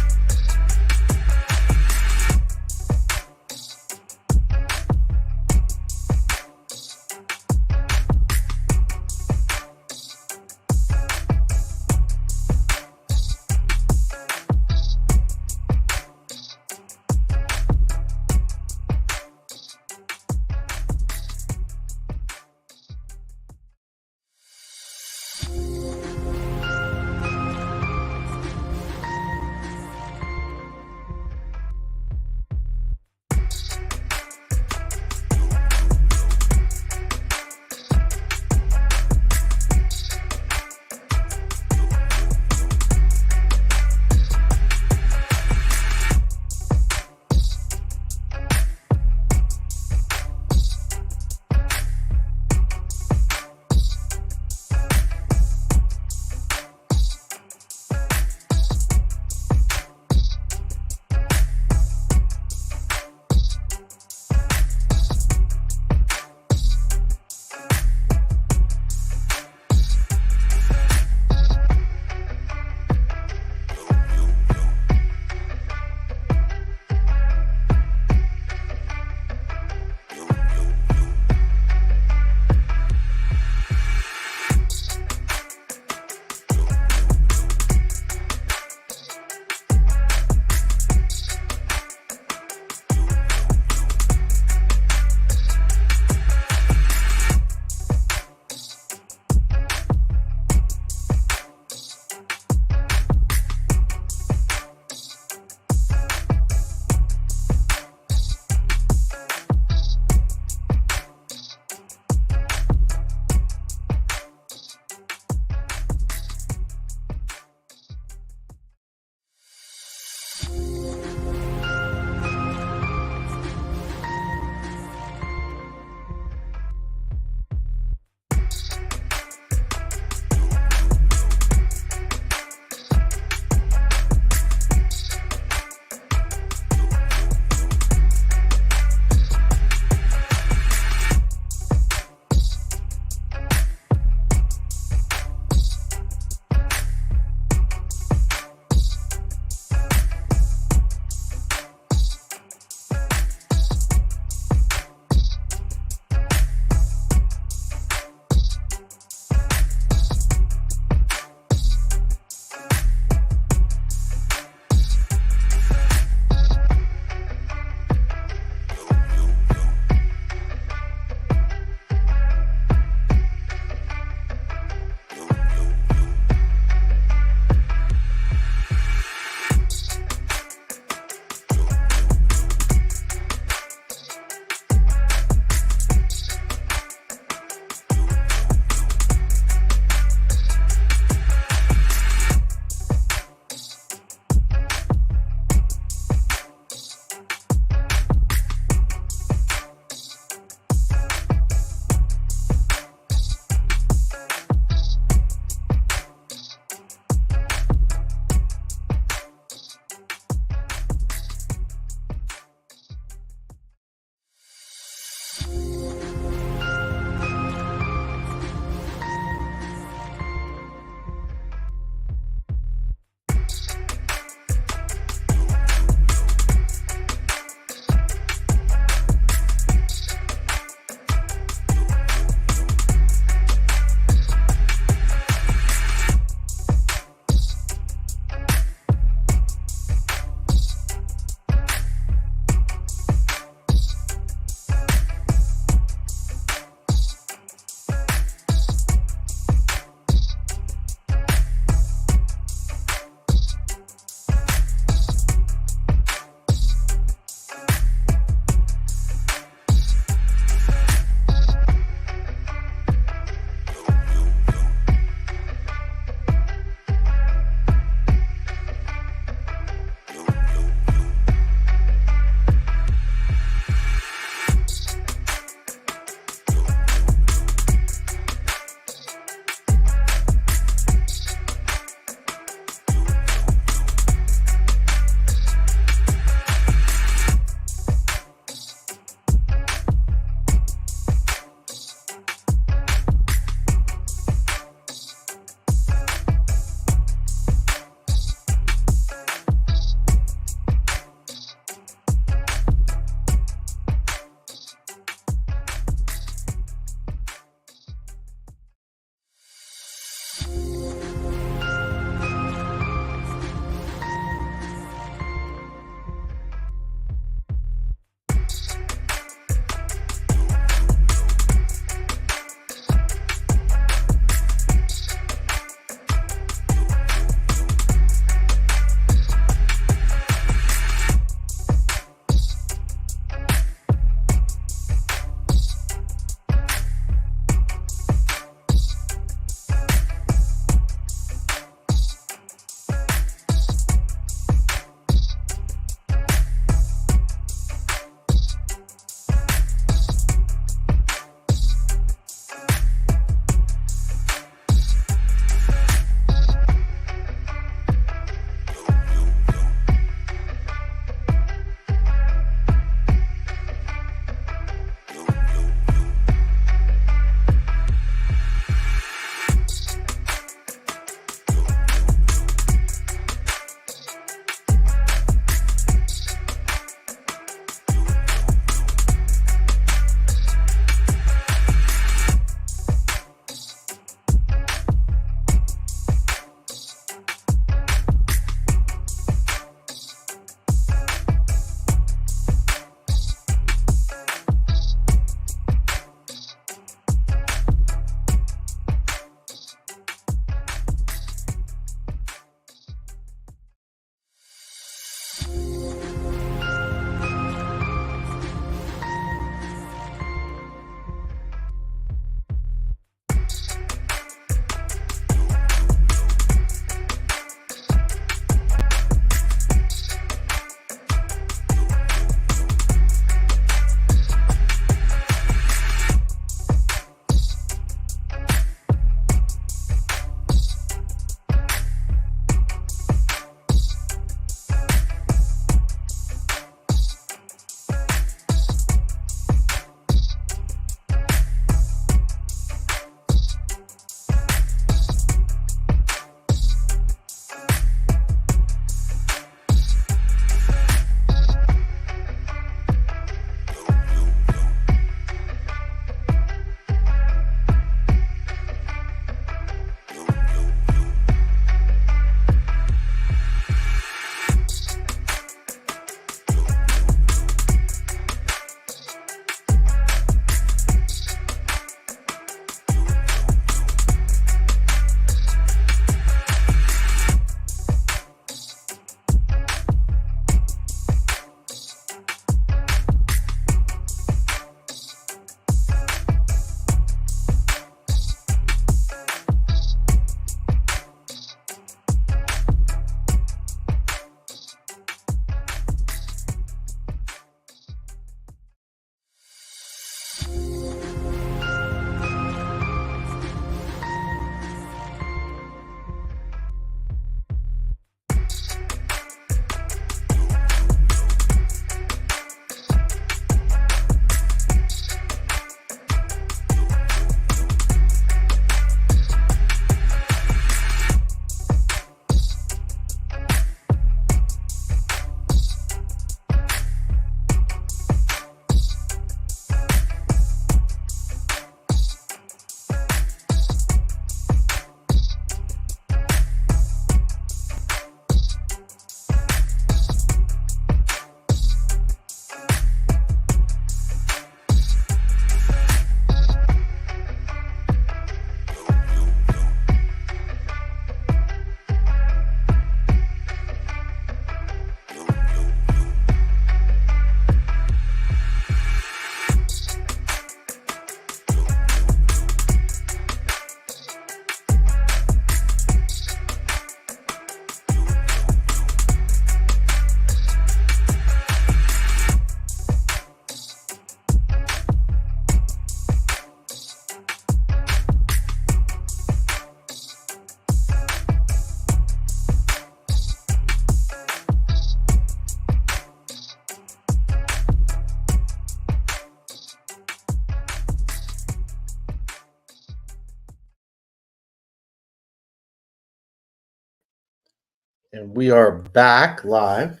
And we are back live.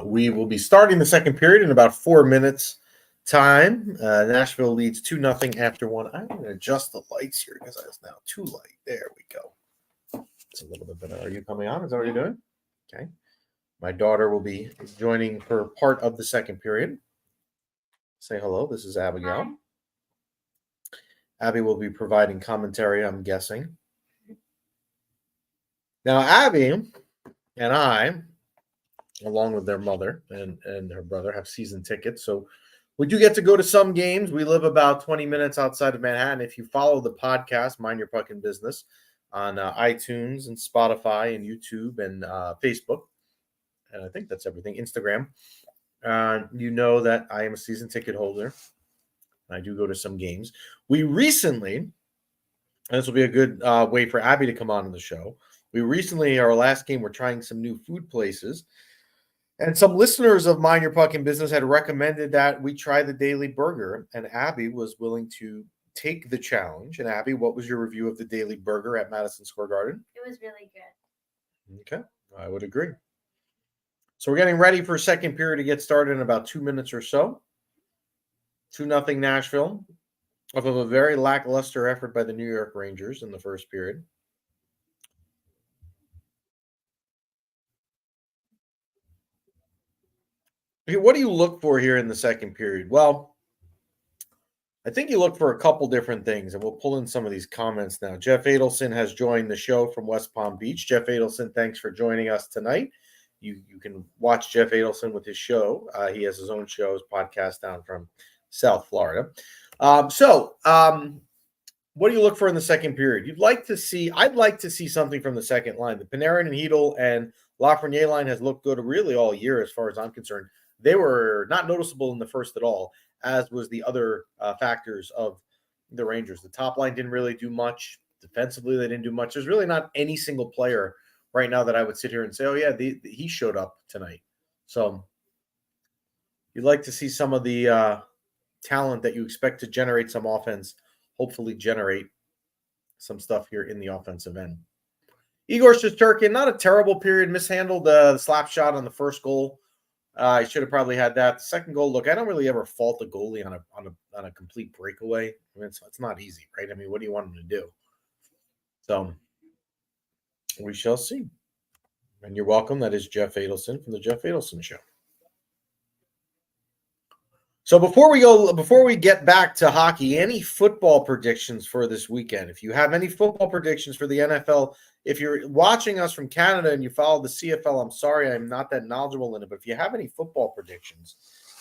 We will be starting the second period in about 4 minutes time. Nashville leads 2-0 after one. I'm going to adjust the lights here because it's now too light. There we go. It's a little bit better. Are you coming on? Is that what you're doing? Okay. My daughter will be joining for part of the second period. Say hello. This is Abigail. Hi. Abby will be providing commentary, I'm guessing. Now, Abby and I, along with their mother and her brother, have season tickets. So we do get to go to some games. We live about 20 minutes outside of Manhattan. If you follow the podcast, Mind Your Puckin' Business, on iTunes and Spotify and YouTube and Facebook, and I think that's everything, Instagram, you know that I am a season ticket holder. I do go to some games. We recently, and this will be a good way for Abby to come on the show. We recently, our last game, we're trying some new food places. And some listeners of Mind Your Puckin' Business had recommended that we try the Daily Burger. And Abby was willing to take the challenge. And Abby, what was your review of the Daily Burger at Madison Square Garden? It was really good. Okay, I would agree. So we're getting ready for second period to get started in about 2 minutes or so. 2-0 Nashville, off of a very lackluster effort by the New York Rangers in the first period. Okay, what do you look for here in the second period? Well, I think you look for a couple different things, and we'll pull in some of these comments now. Jeff Adelson has joined the show from West Palm Beach. Jeff Adelson, thanks for joining us tonight. You can watch Jeff Adelson with his show. He has his own show, his podcast down from South Florida. What do you look for in the second period? I'd like to see something from the second line. The Panarin and Hedl and Lafreniere line has looked good really all year as far as I'm concerned. They were not noticeable in the first at all, as was the other factors of the Rangers. The top line didn't really do much. Defensively, they didn't do much. There's really not any single player right now that I would sit here and say, oh, yeah, he showed up tonight. So you'd like to see some of the talent that you expect to generate some offense, hopefully generate some stuff here in the offensive end. Igor Shesterkin, not a terrible period, mishandled the slap shot on the first goal. He should have probably had that. The second goal, look, I don't really ever fault the goalie on a complete breakaway. I mean, it's not easy, right? I mean, what do you want him to do? So we shall see. And you're welcome. That is Jeff Adelson from the Jeff Adelson Show. So before we get back to hockey, any football predictions for this weekend? If you have any football predictions for the NFL, if you're watching us from Canada and you follow the CFL, I'm sorry I'm not that knowledgeable in it, but if you have any football predictions,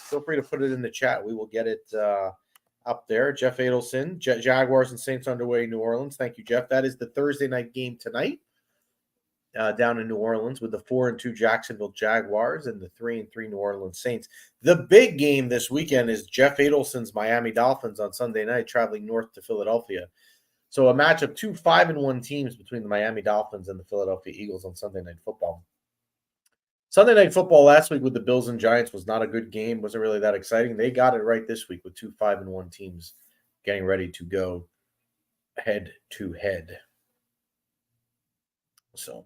feel free to put it in the chat. We will get it up there. Jeff Adelson, Jaguars and Saints underway in New Orleans. Thank you, Jeff. That is the Thursday night game tonight. Down in New Orleans with the 4-2 Jacksonville Jaguars and the 3-3 New Orleans Saints. The big game this weekend is Jeff Adelson's Miami Dolphins on Sunday night, traveling north to Philadelphia. So a match of two 5-1 teams between the Miami Dolphins and the Philadelphia Eagles on Sunday Night Football. Sunday Night Football last week with the Bills and Giants was not a good game. Wasn't really that exciting. They got it right this week with two 5-1 teams getting ready to go head to head. So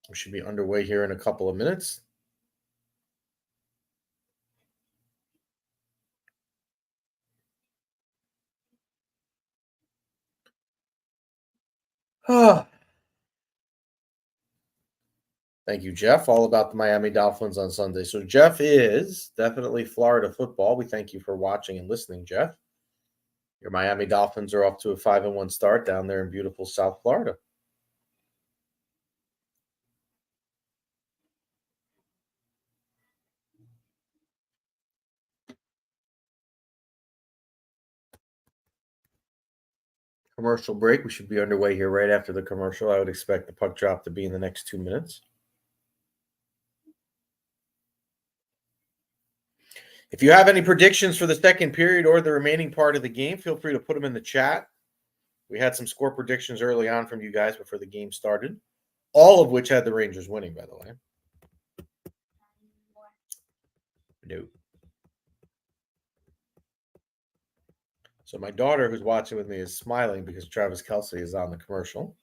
we should be underway here in a couple of minutes. Thank you, Jeff. All about the Miami Dolphins on Sunday. So Jeff is definitely Florida football. We thank you for watching and listening, Jeff. Your Miami Dolphins are off to a 5-1 start down there in beautiful South Florida. Commercial break. We should be underway here right after the commercial. I would expect the puck drop to be in the next 2 minutes. If you have any predictions for the second period or the remaining part of the game, feel free to put them in the chat. We had some score predictions early on from you guys before the game started, all of which had the Rangers winning, by the way. No. So my daughter, who's watching with me, is smiling because Travis Kelce is on the commercial.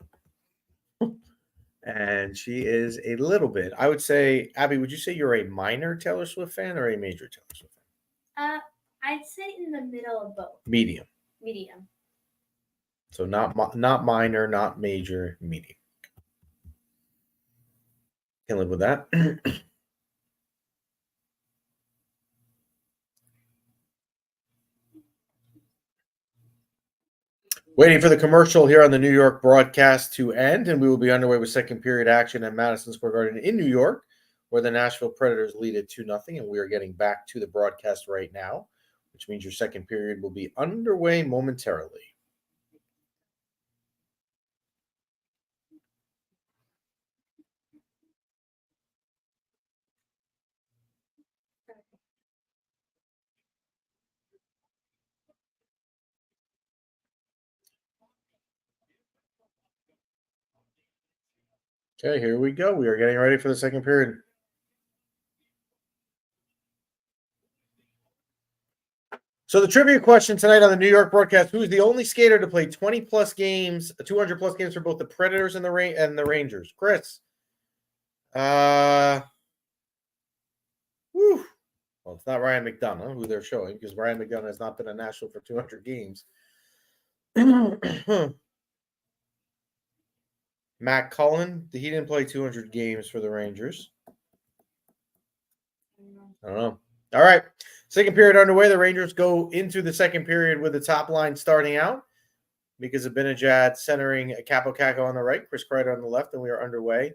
And she is a little bit. I would say, Abby, would you say you're a minor Taylor Swift fan or a major Taylor Swift fan? I'd say in the middle of both. Medium. Medium. So not minor, not major, medium. Can live with that. Waiting for the commercial here on the New York broadcast to end, and we will be underway with second period action at Madison Square Garden in New York, where the Nashville Predators lead it 2-0, and we are getting back to the broadcast right now, which means your second period will be underway momentarily. Okay, here we go. We are getting ready for the second period. So the trivia question tonight on the New York broadcast: who is the only skater to play 20-plus games, 200-plus games for both the Predators and the Rangers? Chris. Well, it's not Ryan McDonough, who they're showing, because Ryan McDonough has not been in Nashville for 200 games. Matt Cullen, he didn't play 200 games for the Rangers. I don't know. All right. Second period underway. The Rangers go into the second period with the top line starting out. Mika Zibanejad centering Capo Caco on the right, Chris Kreider on the left, and we are underway.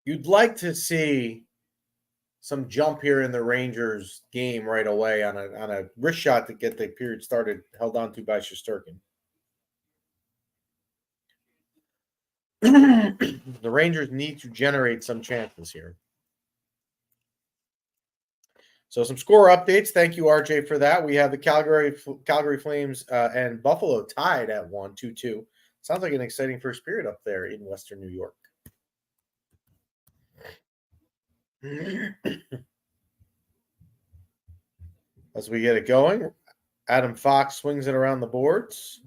You'd like to see some jump here in the Rangers game right away on a wrist shot to get the period started, held on to by Shesterkin. The Rangers need to generate some chances here. So some score updates. Thank you, RJ, for that. We have the Calgary Flames and Buffalo tied at 2-2. Sounds like an exciting first period up there in Western New York. As we get it going, Adam Fox swings it around the boards.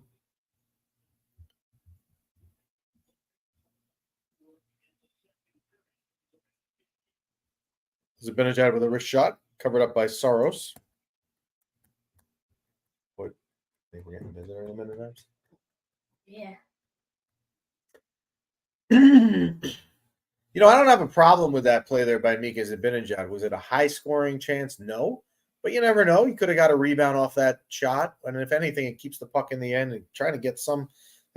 Zibanejad with a wrist shot, covered up by Saros. What? I think we're getting a visitor in a minute. Yeah. I don't have a problem with that play there by Mika Zibanejad. Was it a high-scoring chance? No. But you never know. He could have got a rebound off that shot. And if anything, it keeps the puck in the end and trying to get something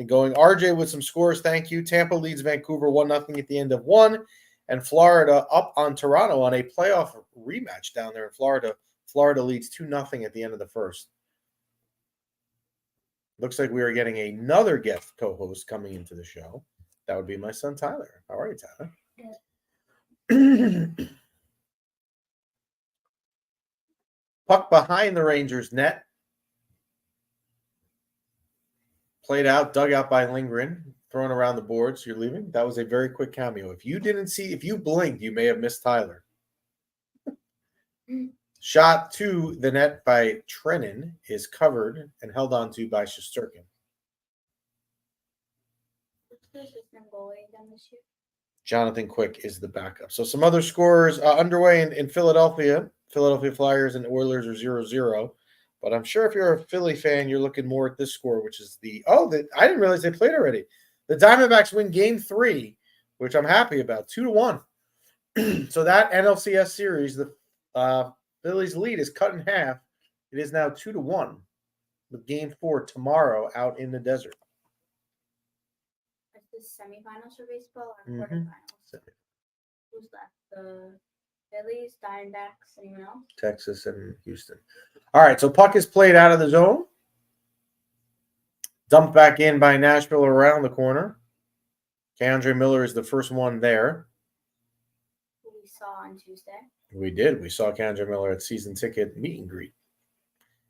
going. RJ with some scores. Thank you. Tampa leads Vancouver 1-0 at the end of one. And Florida up on Toronto on a playoff rematch down there in Florida. Florida leads 2-0 at the end of the first. Looks like we are getting another guest co-host coming into the show. That would be my son, Tyler. How are you, Tyler? Good. Puck behind the Rangers net. Played out, dug out by Lindgren, thrown around the boards. You're leaving? That was a very quick cameo. If you blinked, you may have missed Tyler. Shot to the net by Trennan is covered and held on to by Shesterkin. Jonathan Quick is the backup. So some other scores underway in Philadelphia. Philadelphia Flyers and Oilers are 0-0. But I'm sure if you're a Philly fan, you're looking more at this score, which is I didn't realize they played already. The Diamondbacks win Game 3, which I'm happy about, 2-1. So that NLCS series, the Phillies' lead is cut in half. It is now 2-1 with Game 4 tomorrow out in the desert. Is this semifinals for baseball or quarterfinals? Who's left? The Phillies, Diamondbacks, anyone else? Texas and Houston. All right, so puck is played out of the zone. Dumped back in by Nashville around the corner. K'Andre Miller is the first one there. Who we saw on Tuesday. We did. We saw K'Andre Miller at season ticket meet and greet.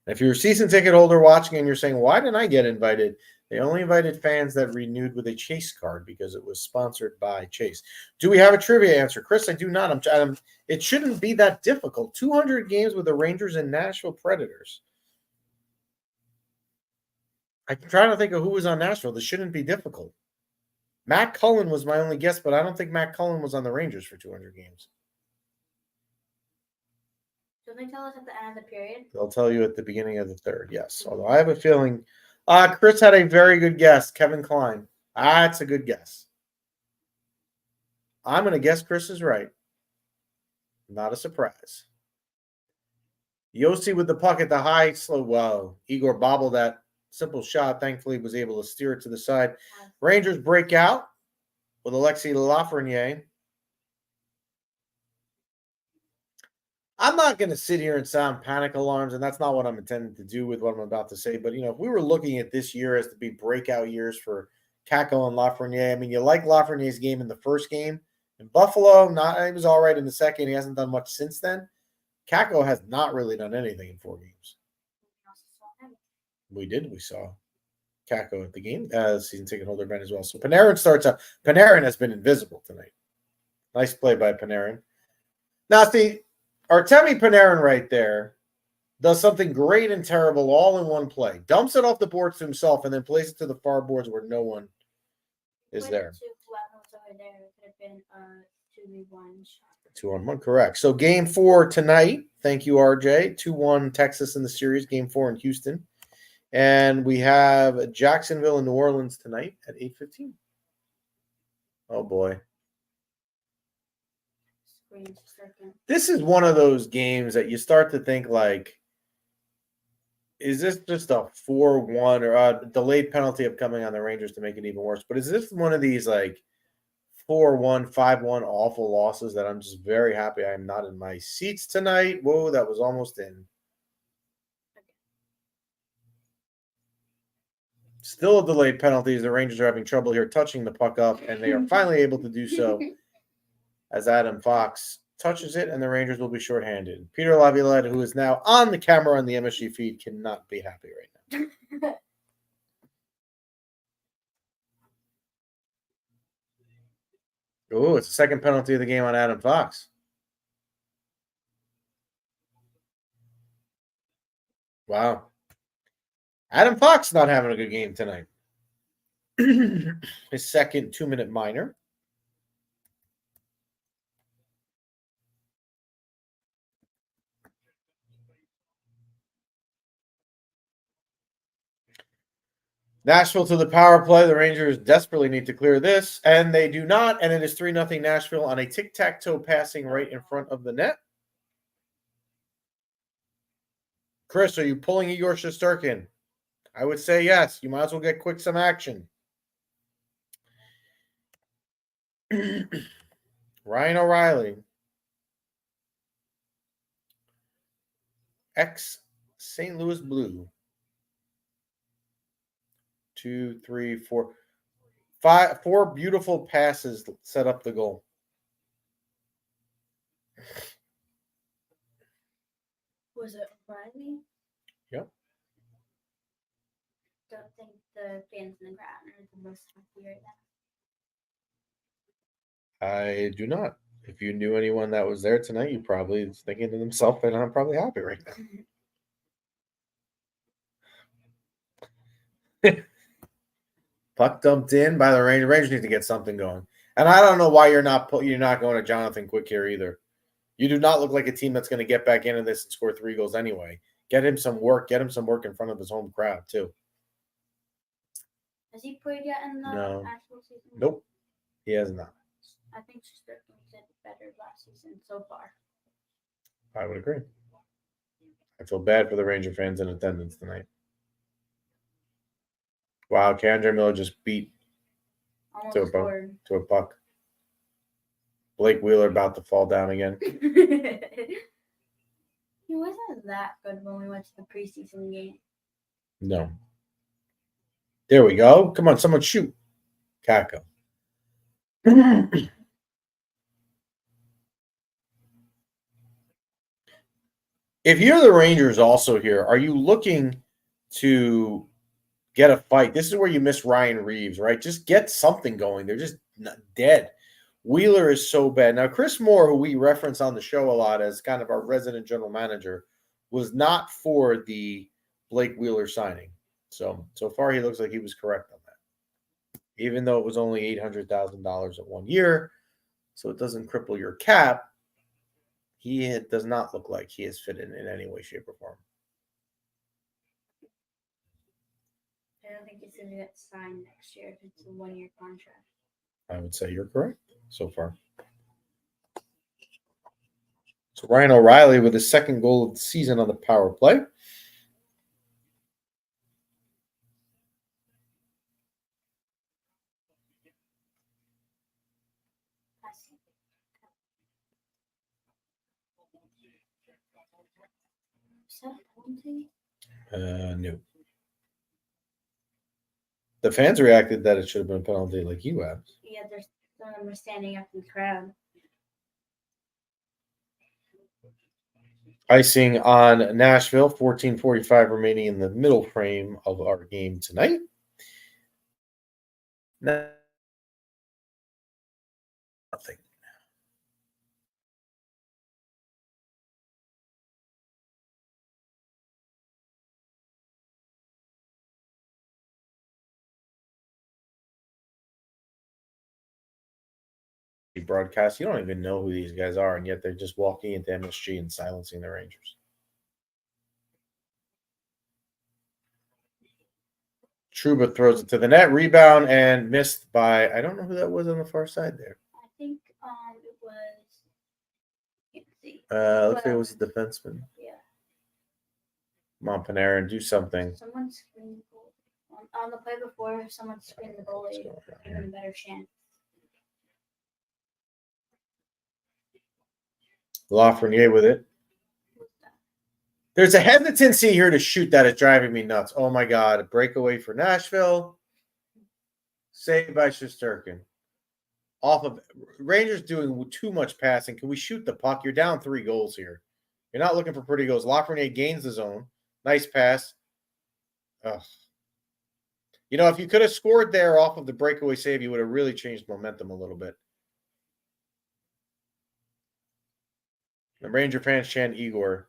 If you're a season ticket holder watching and you're saying, why didn't I get invited? They only invited fans that renewed with a Chase card because it was sponsored by Chase. Do we have a trivia answer? Chris, I do not. It shouldn't be that difficult. 200 games with the Rangers and Nashville Predators. I'm trying to think of who was on Nashville. This shouldn't be difficult. Matt Cullen was my only guess, but I don't think Matt Cullen was on the Rangers for 200 games. Don't they tell us at the end of the period? They'll tell you at the beginning of the third, yes. Although I have a feeling Chris had a very good guess. Kevin Klein. That's a good guess. I'm going to guess Chris is right. Not a surprise. Yossi with the puck at the high, slow. Wow. Igor bobbled that simple shot. Thankfully, was able to steer it to the side. Rangers break out with Alexis Lafreniere. I'm not going to sit here and sound panic alarms, and that's not what I'm intending to do with what I'm about to say. But, if we were looking at this year as to be breakout years for Kakko and Lafreniere, I mean, you like Lafreniere's game in the first game. In Buffalo, he was all right in the second. He hasn't done much since then. Kakko has not really done anything in 4 games. We saw Kakko at the game, season ticket holder Ben as well. So Panarin starts out. Panarin has been invisible tonight. Nice play by Panarin. Now, see, Artemi Panarin right there does something great and terrible all in one play. Dumps it off the boards to himself and then plays it to the far boards where no one is there. Over there. It could have been a 2v1 shot. 2-on-1, correct. So game 4 tonight. Thank you, RJ. 2-1 Texas in the series. Game 4 in Houston. And we have Jacksonville and New Orleans tonight at 8:15. Oh, boy. This is one of those games that you start to think, like, is this just a 4-1 or a delayed penalty upcoming on the Rangers to make it even worse? But is this one of these, like, 4-1, 5-1 awful losses that I'm just very happy I'm not in my seats tonight? Whoa, that was almost in. Still a delayed penalties. The Rangers are having trouble here touching the puck up, and they are finally able to do so as Adam Fox touches it, and the Rangers will be shorthanded. Peter Laviolette, who is now on the camera on the MSG feed, cannot be happy right now. Oh, it's the second penalty of the game on Adam Fox. Wow. Adam Fox not having a good game tonight. His second 2-minute minor. Nashville to the power play. The Rangers desperately need to clear this, and they do not, and it is 3-0 Nashville on a tic-tac-toe passing right in front of the net. Chris, are you pulling Igor Shesterkin? I would say yes. You might as well get quick some action. Ryan O'Reilly. Ex-St. Louis Blue. 2, 3, 4. 4 beautiful passes set up the goal. Was it O'Reilly? Yep. Don't think the fans in the crowd are the most happy right now. I do not. If you knew anyone that was there tonight, you probably was thinking to themselves, and I'm probably happy right now. Puck dumped in by the Rangers. Rangers need to get something going. And I don't know why you're not going to Jonathan Quick here either. You do not look like a team that's going to get back into this and score 3 goals anyway. Get him some work. Get him some work in front of his home crowd, too. Has he played yet in the actual season? Nope. He has not. I think Shesterkin did better last season so far. I would agree. I feel bad for the Ranger fans in attendance tonight. Wow, K'Andre Miller just beat to a puck. Blake Wheeler about to fall down again. He wasn't that good when we went to the preseason game. No. There we go. Come on, someone shoot. Kakko. If you're the Rangers also here, are you looking to get a fight? This is where you miss Ryan Reeves, right? Just get something going. They're just dead. Wheeler is so bad. Now, Chris Moore, who we reference on the show a lot as kind of our resident general manager, was not for the Blake Wheeler signing. So far he looks like he was correct on that. Even though it was only $800,000 at 1 year, so it doesn't cripple your cap, he does not look like he has fit in any way, shape, or form. I don't think he's going to get signed next year if it's a 1-year contract. I would say you're correct so far. So Ryan O'Reilly with his second goal of the season on the power play. Is that a penalty? No. The fans reacted that it should have been a penalty like you have. Yeah, there's some of them are standing up in the crowd. Icing on Nashville, 14:45 remaining in the middle frame of our game tonight. Nothing. Broadcast, you don't even know who these guys are, and yet they're just walking into MSG and silencing the Rangers. Trouba throws it to the net, rebound, and missed by, I don't know who that was on the far side there. I think it was. Let's see. Looks like it was a defenseman. Yeah. Come on, Panarin, do something. Someone screened the goal. On the play before, if someone screened the goalie, even a better chance. Lafreniere with it. There's a hesitancy here to shoot that is driving me nuts. Oh, my God. A breakaway for Nashville. Saved by Shesterkin. Off of Rangers doing too much passing. Can we shoot the puck? You're down 3 goals here. You're not looking for pretty goals. Lafreniere gains the zone. Nice pass. Ugh. You know, if you could have scored there off of the breakaway save, you would have really changed momentum a little bit. The Ranger fans chant Igor.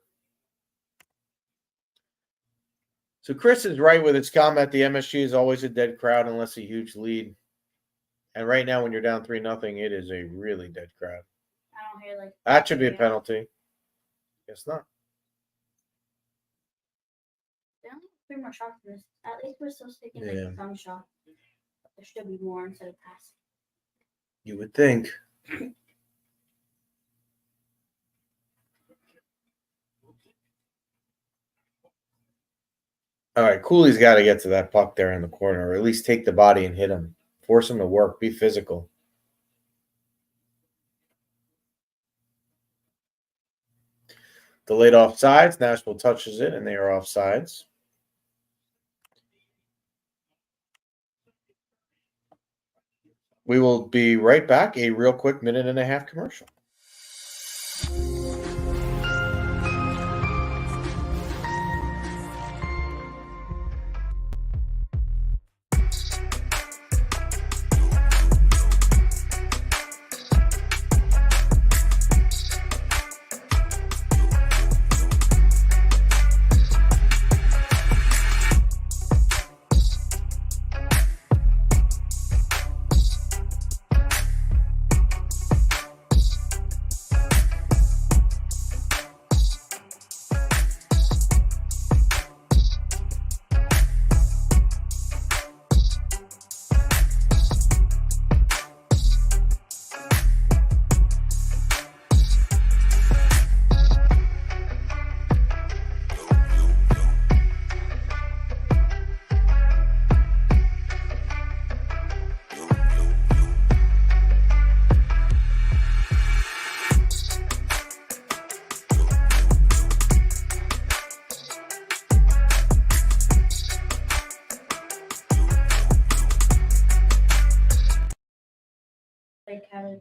So Chris is right with his comment. The MSG is always a dead crowd unless a huge lead. And right now, when you're down 3-0, it is a really dead crowd. I don't hear like That should be a penalty. Guess not. They only have 3 more shots in this. At least we're still sticking Yeah. like some shot. There should be more instead of passing. You would think. All right, Cooley's got to get to that puck there in the corner, or at least take the body and hit him. Force him to work. Be physical. Delayed offsides. Nashville touches it, and they are offsides. We will be right back. A real quick 1.5-minute commercial.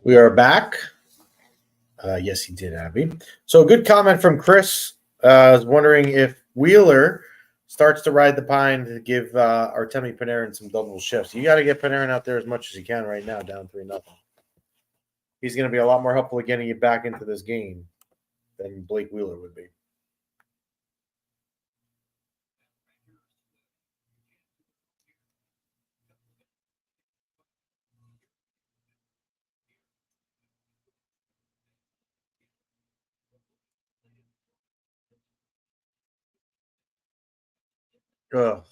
We are back. Yes, he did, Abby. So a good comment from Chris. I was wondering if Wheeler starts to ride the pine to give Artemi Panarin some double shifts. You got to get Panarin out there as much as you can right now, down 3-0. He's going to be a lot more helpful at getting you back into this game than Blake Wheeler would be. Ugh.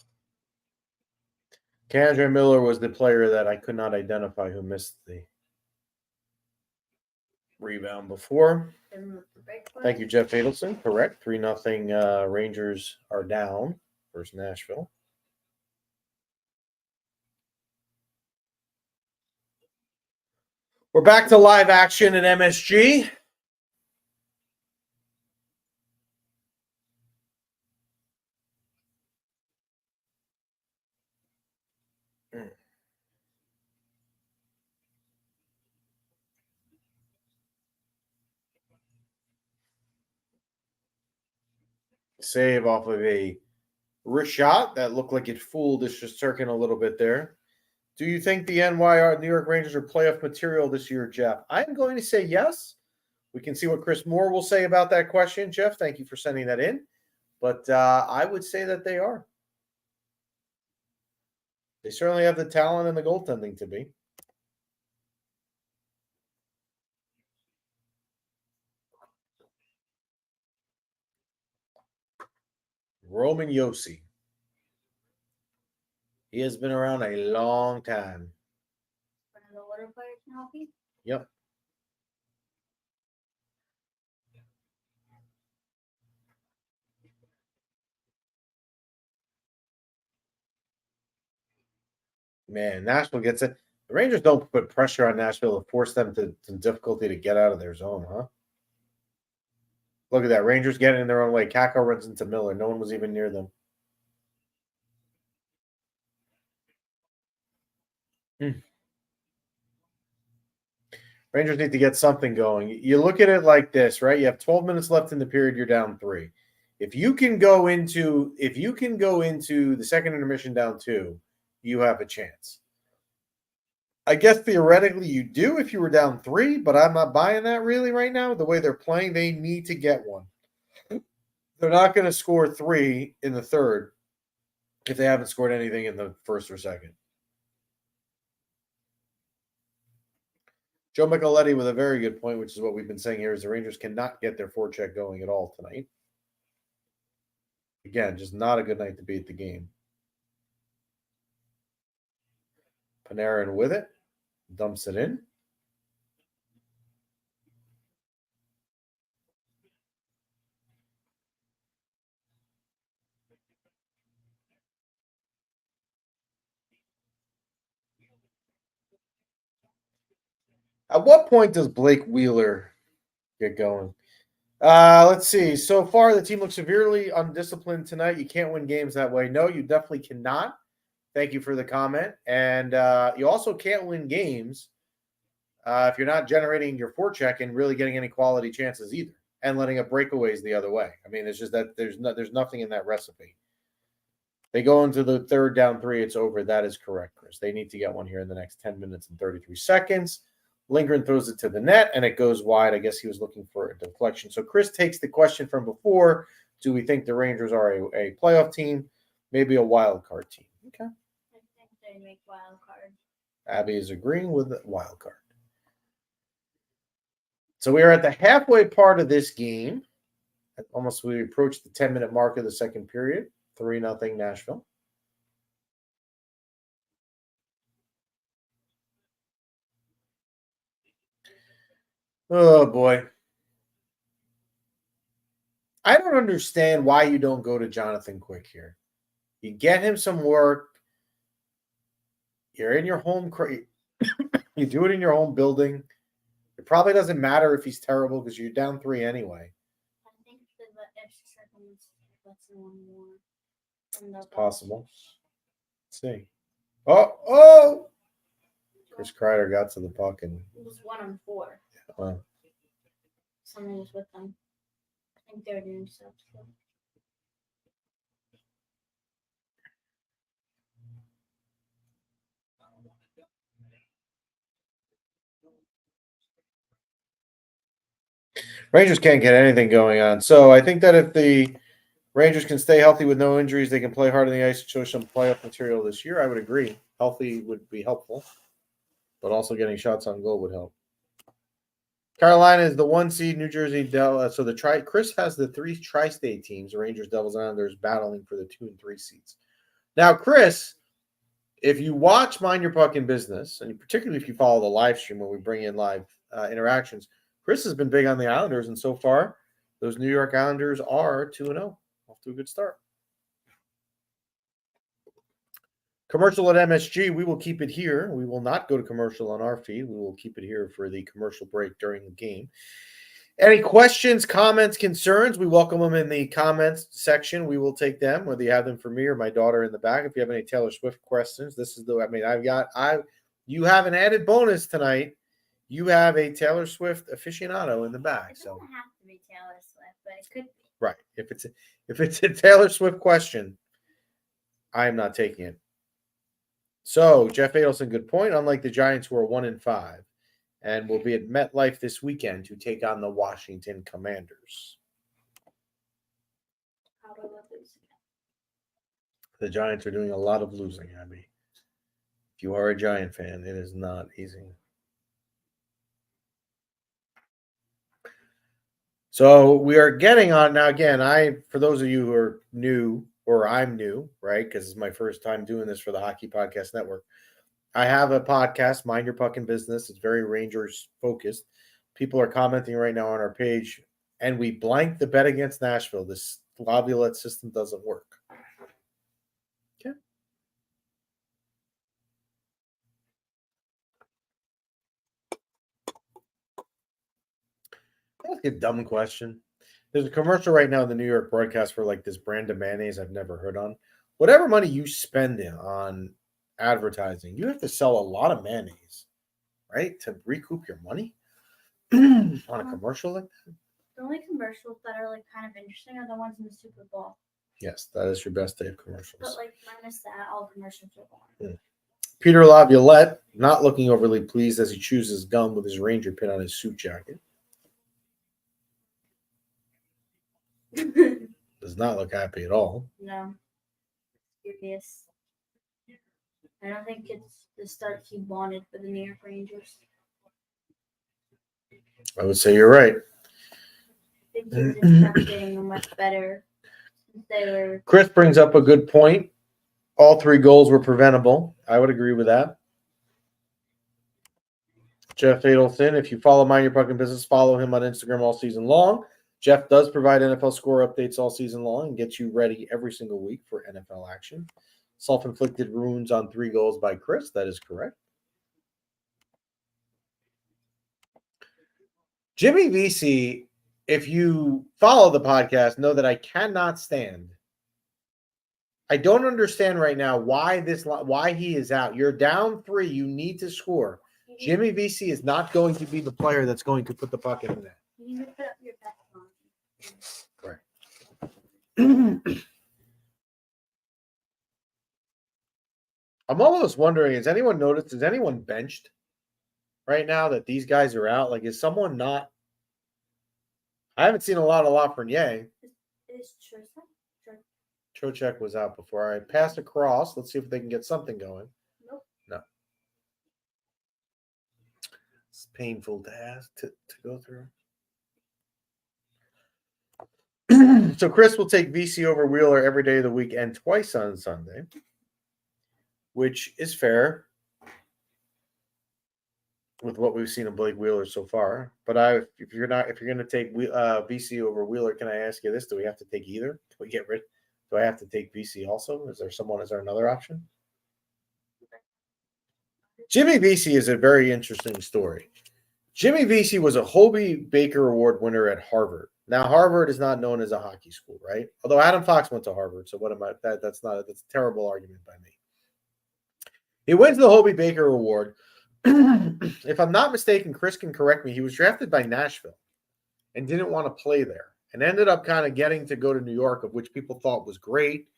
Kendra Miller was the player that I could not identify who missed the rebound before. Thank you, Jeff Adelson. Correct. 3-0 Rangers are down versus Nashville. We're back to live action at MSG. Save off of a wrist shot that looked like it fooled Shesterkin a little bit there. Do you think the New York Rangers are playoff material this year, Jeff? I'm going to say yes. We can see what Chris Moore will say about that question, Jeff. Thank you for sending that in. But I would say that they are. They certainly have the talent and the goaltending to be. Roman Josi. He has been around a long time. One of the water players in hockey? Yep. Man, Nashville gets it. The Rangers don't put pressure on Nashville to force them to some difficulty to get out of their zone, huh? Look at that. Rangers getting in their own way. Kako runs into Miller. No one was even near them. Rangers need to get something going. You look at it like this, right? You have 12 minutes left in the period. You're down 3. If you can go into the second intermission down 2, you have a chance. I guess theoretically you do if you were down 3, but I'm not buying that really right now. The way they're playing, they need to get one. They're not going to score 3 in the third if they haven't scored anything in the first or second. Joe Micheletti with a very good point, which is what we've been saying here, is the Rangers cannot get their forecheck going at all tonight. Again, just not a good night to be at the game. Panarin with it. Dumps it in. At what point does Blake Wheeler get going? Let's see. So far, the team looks severely undisciplined tonight. You can't win games that way. No, you definitely cannot. Thank you for the comment. And you also can't win games if you're not generating your forecheck and really getting any quality chances either, and letting up breakaways the other way. I mean, it's just that there's nothing in that recipe. They go into the third down 3. It's over. That is correct, Chris. They need to get one here in the next 10 minutes and 33 seconds. Lindgren throws it to the net, and it goes wide. I guess he was looking for a deflection. So Chris takes the question from before. Do we think the Rangers are a playoff team? Maybe a wild card team. Okay. I think they make wild card. Abby is agreeing with the wild card. So we are at the halfway part of this game. We approach the 10-minute mark of the second period. 3-0 Nashville. Oh, boy. I don't understand why you don't go to Jonathan Quick here. You get him some work. You're in your home. You do it in your home building. It probably doesn't matter if he's terrible because you're down 3 anyway. I think the extra seconds lets them one more. It's possible. Let's see. Oh! Chris Kreider got to the puck and It was 1 on 4. well, Somebody was with them. I think they're doing stuff. So. Rangers can't get anything going on. So I think that if the Rangers can stay healthy with no injuries, they can play hard on the ice and show some playoff material this year. I would agree. Healthy would be helpful, but also getting shots on goal would help. Carolina is the 1 seed. New Jersey, Chris has the 3 tri-state teams: Rangers, Devils, and Islanders battling for the 2 and 3 seeds. Now, Chris, if you watch Mind Your Puckin' Business, and particularly if you follow the live stream when we bring in live interactions, Chris has been big on the Islanders, and so far, those New York Islanders are 2-0. Off to a good start. Commercial at MSG, we will keep it here. We will not go to commercial on our feed. We will keep it here for the commercial break during the game. Any questions, comments, concerns, we welcome them in the comments section. We will take them, whether you have them for me or my daughter in the back. If you have any Taylor Swift questions, you have an added bonus tonight. You have a Taylor Swift aficionado in the back. It doesn't have to be Taylor Swift, but it could be. Right. If it's a Taylor Swift question, I am not taking it. So, Jeff Adelson, good point. Unlike the Giants, who are 1-5, and will be at MetLife this weekend to take on the Washington Commanders. How do I lose again? The Giants are doing a lot of losing, Abby. If you are a Giant fan, it is not easy. So we are getting on now. Again, for those of you who are new, or I'm new, right? Because it's my first time doing this for the Hockey Podcast Network. I have a podcast, Mind Your Puckin' Business. It's very Rangers focused. People are commenting right now on our page, and we blanked the bet against Nashville. This Laviolette system doesn't work. Okay. That's a dumb question. There's a commercial right now in the New York broadcast for like this brand of mayonnaise I've never heard on. Whatever money you spend on advertising, you have to sell a lot of mayonnaise, right? To recoup your money on a commercial like that. The only commercials that are like kind of interesting are the ones in the Super Bowl. Yes, that is your best day of commercials. But like minus that, all commercials are boring. Peter Laviolette not looking overly pleased as he chews his gum with his Ranger pin on his suit jacket. Does not look happy at all. No. Curious. I don't think it's the start he wanted for the New York Rangers. I would say you're right. I think he was expecting much better since they were. Chris brings up a good point. All 3 goals were preventable. I would agree with that. Jeff Adelson, if you follow Mind Your Puckin' Business, follow him on Instagram all season long. Jeff does provide NFL score updates all season long and gets you ready every single week for NFL action. Self-inflicted wounds on 3 goals by Chris. That is correct. Jimmy VC, if you follow the podcast, know that I cannot stand. I don't understand right now why he is out. You're down 3. You need to score. Jimmy VC is not going to be the player that's going to put the puck in the net. You need to put up your bet on. Correct. I'm almost wondering, has anyone noticed, is anyone benched right now that these guys are out? Like, is someone not? I haven't seen a lot of Lafreniere. Is Trocheck was out before. I passed across. Let's see if they can get something going. Nope. No. It's painful to ask to go through. So Chris will take VC over Wheeler every day of the week and twice on Sunday, which is fair with what we've seen of Blake Wheeler so far. But if you're going to take VC over Wheeler, can I ask you this? Do we have to take either? Do I have to take VC also? Is there another option? Jimmy VC is a very interesting story. Jimmy VC was a Hobey Baker Award winner at Harvard. Now, Harvard is not known as a hockey school, right? Although Adam Fox went to Harvard, so that's a terrible argument by me. He wins the Hobey Baker Award. If I'm not mistaken, Chris can correct me, he was drafted by Nashville and didn't want to play there. and ended up kind of getting to go to New York, of which people thought was great.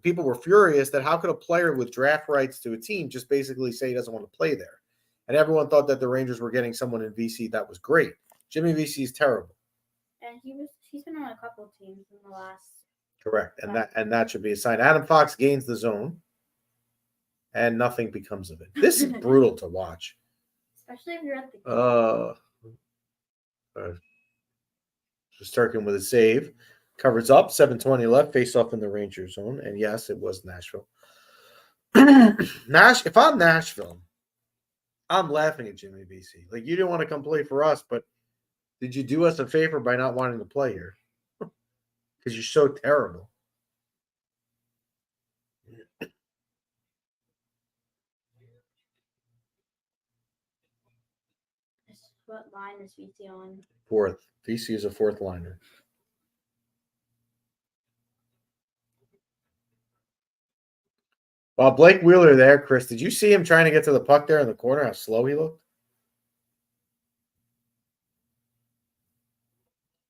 People were furious that how could a player with draft rights to a team just basically say he doesn't want to play there? And everyone thought that the Rangers were getting someone in VC that was great. Jimmy VC is terrible. And he's been on a couple of teams in the last. Correct. And that should be a sign. Adam Fox gains the zone and nothing becomes of it. This is brutal to watch. Especially if you're at the game. Shesterkin with a save. Covers up. 7:20 left. Face off in the Ranger zone. And yes, it was Nashville. If I'm Nashville, I'm laughing at Jimmy VC. Like, you didn't want to come play for us, but did you do us a favor by not wanting to play here? Because you're so terrible. What line is VC on? Fourth. VC is a fourth liner. Well, Blake Wheeler there, Chris. Did you see him trying to get to the puck there in the corner? How slow he looked?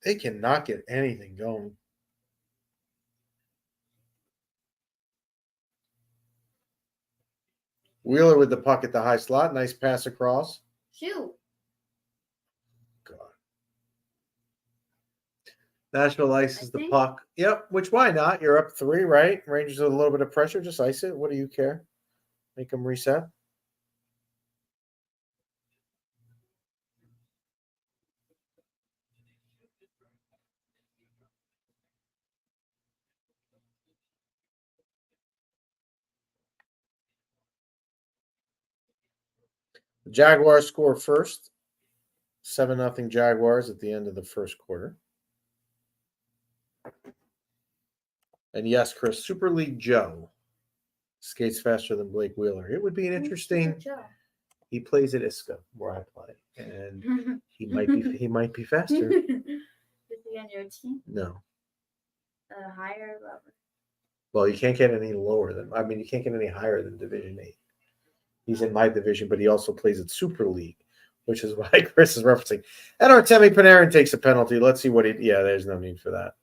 They cannot get anything going. Wheeler with the puck at the high slot. Nice pass across. Shoot. God. Nashville ices the puck. Yep, which why not? You're up 3, right? Rangers with a little bit of pressure. Just ice it. What do you care? Make them reset. The Jaguars score first. 7-0 Jaguars at the end of the first quarter. And yes, Chris, Super League Joe skates faster than Blake Wheeler. It would be an interesting. He plays at Iska, where I play, and he might be faster. Is he on your team? No. Higher level. Well, you can't get any lower than. I mean, you can't get any higher than Division 8. He's in my division, but he also plays at Super League, which is why Chris is referencing. And Artemi Panarin takes a penalty. Let's see what he. Yeah, there's no need for that.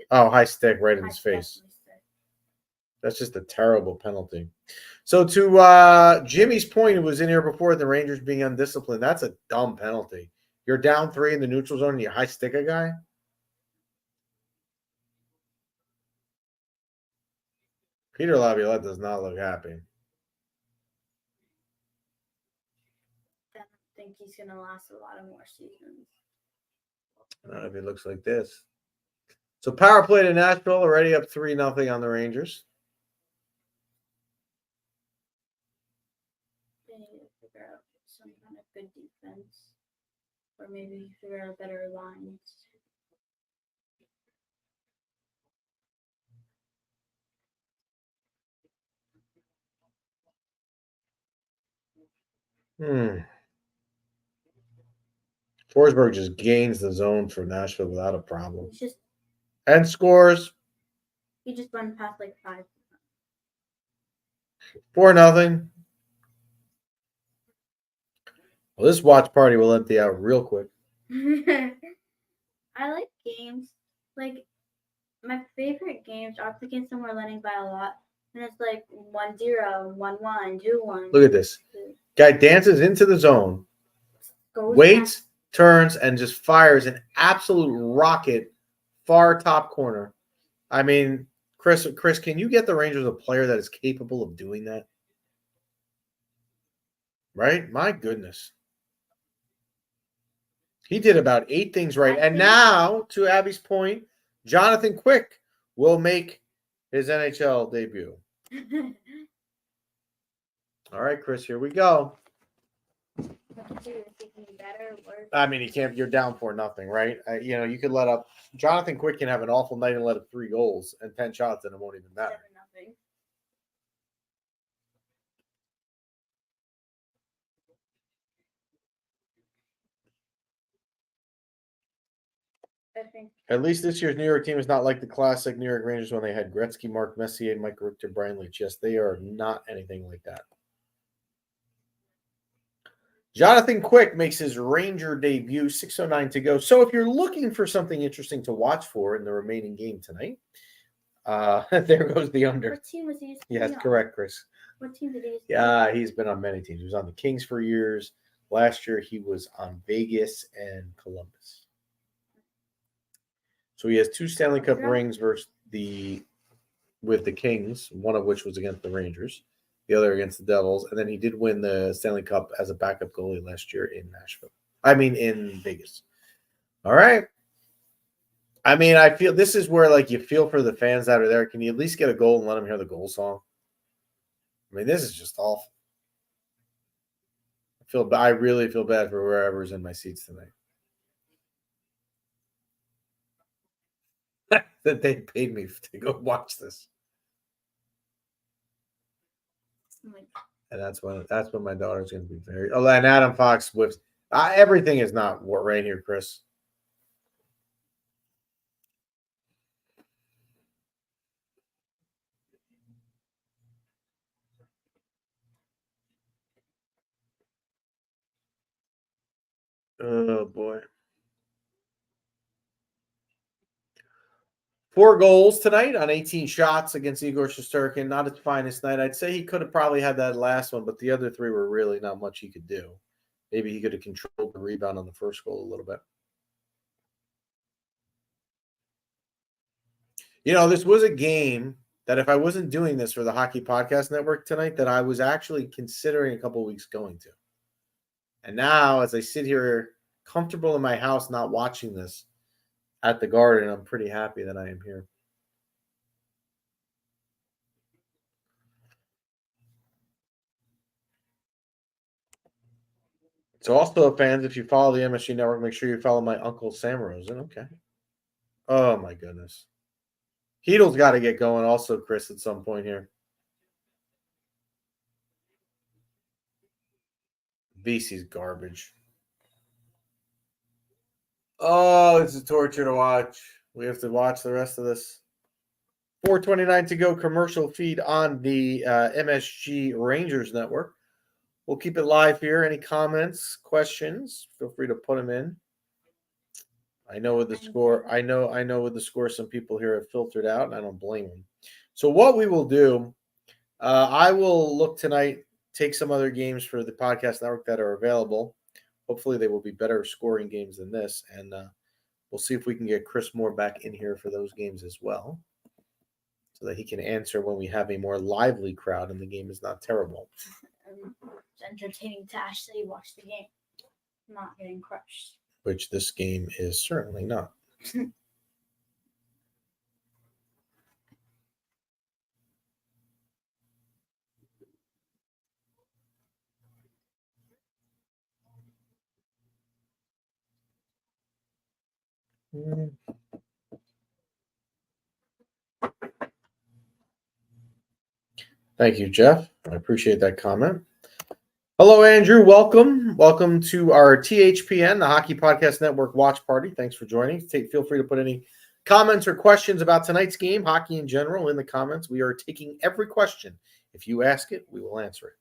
Oh, high stick right in his face. That's just a terrible penalty. So to Jimmy's point, who was in here before, the Rangers being undisciplined, that's a dumb penalty. You're down 3 in the neutral zone and you high stick a guy? Peter Laviolette does not look happy. I don't think he's going to last a lot of more seasons. Not if he looks like this. So power play to Nashville, already up 3-0 on the Rangers. They need to figure out some kind of good defense. Or maybe figure out better lines. Forsberg just gains the zone for Nashville without a problem. And scores. He just run past like 5. 4-0. Well, this watch party will empty out real quick. I like games. Like, my favorite games are against them we're leading by a lot. And it's like 1-0, 1-1, 2-1. Look at this. Guy dances into the zone, waits, turns, and just fires an absolute rocket far top corner. I mean, Chris, can you get the Rangers a player that is capable of doing that? Right? My goodness. He did about 8 things right. And now, to Abby's point, Jonathan Quick will make his NHL debut. All right, Chris, here we go. I mean, he can't. You're down 4-0, right? You could let up. Jonathan Quick can have an awful night and let up 3 goals and 10 shots, and it won't even matter. 7-0. I think At least this year's New York team is not like the classic New York Rangers when they had Gretzky, Mark Messier, Mike Richter, Brian Leetch. Yes, they are not anything like that. Jonathan Quick makes his Ranger debut, 6:09 to go. So if you're looking for something interesting to watch for in the remaining game tonight, there goes the under. What team was he used to Yes, be on? correct, Chris. What team did he used to Yeah, he's been on many teams. He was on the Kings for years. Last year, he was on Vegas and Columbus. So he has 2 Stanley Cup rings with the Kings, one of which was against the Rangers, the other against the Devils, and then he did win the Stanley Cup as a backup goalie last year in in Vegas. All right. I mean, I feel this is where you feel for the fans that are there. Can you at least get a goal and let them hear the goal song? I mean, this is just awful. I really feel bad for whoever's in my seats tonight. That they paid me to go watch this. And that's when my daughter's going to be very. Oh, and Adam Fox whips. Everything is not right here, Chris. Oh boy. 4 goals tonight on 18 shots against Igor Shesterkin. Not his finest night. I'd say he could have probably had that last one, but the other 3 were really not much he could do. Maybe he could have controlled the rebound on the first goal a little bit. This was a game that if I wasn't doing this for the Hockey Podcast Network tonight, that I was actually considering a couple of weeks going to. And now, as I sit here comfortable in my house not watching this at the Garden, I'm pretty happy that I am here. So also, fans, if you follow the MSG Network, make sure you follow my Uncle Sam Rosen. Okay. Oh, my goodness. Heedle's got to get going also, Chris, at some point here. VC's garbage. Oh, it's a torture to watch. We have to watch the rest of this. 4:29 to go, commercial feed on the MSG Rangers Network. We'll keep it live here. Any comments, questions, feel free to put them in. I know with the score, with the score, some people here have filtered out, and I don't blame them. So what we will do, I will look tonight, take some other games for the podcast network that are available. Hopefully they will be better scoring games than this, and we'll see if we can get Chris Moore back in here for those games as well, so that he can answer when we have a more lively crowd and the game is not terrible. It's entertaining to actually watch the game, not getting crushed. Which this game is certainly not. Thank you, Jeff. I appreciate that comment. Hello, Andrew. Welcome. Welcome to our THPN, the Hockey Podcast Network watch party. Thanks for joining. Feel free to put any comments or questions about tonight's game, hockey in general, in the comments. We are taking every question. If you ask it, we will answer it.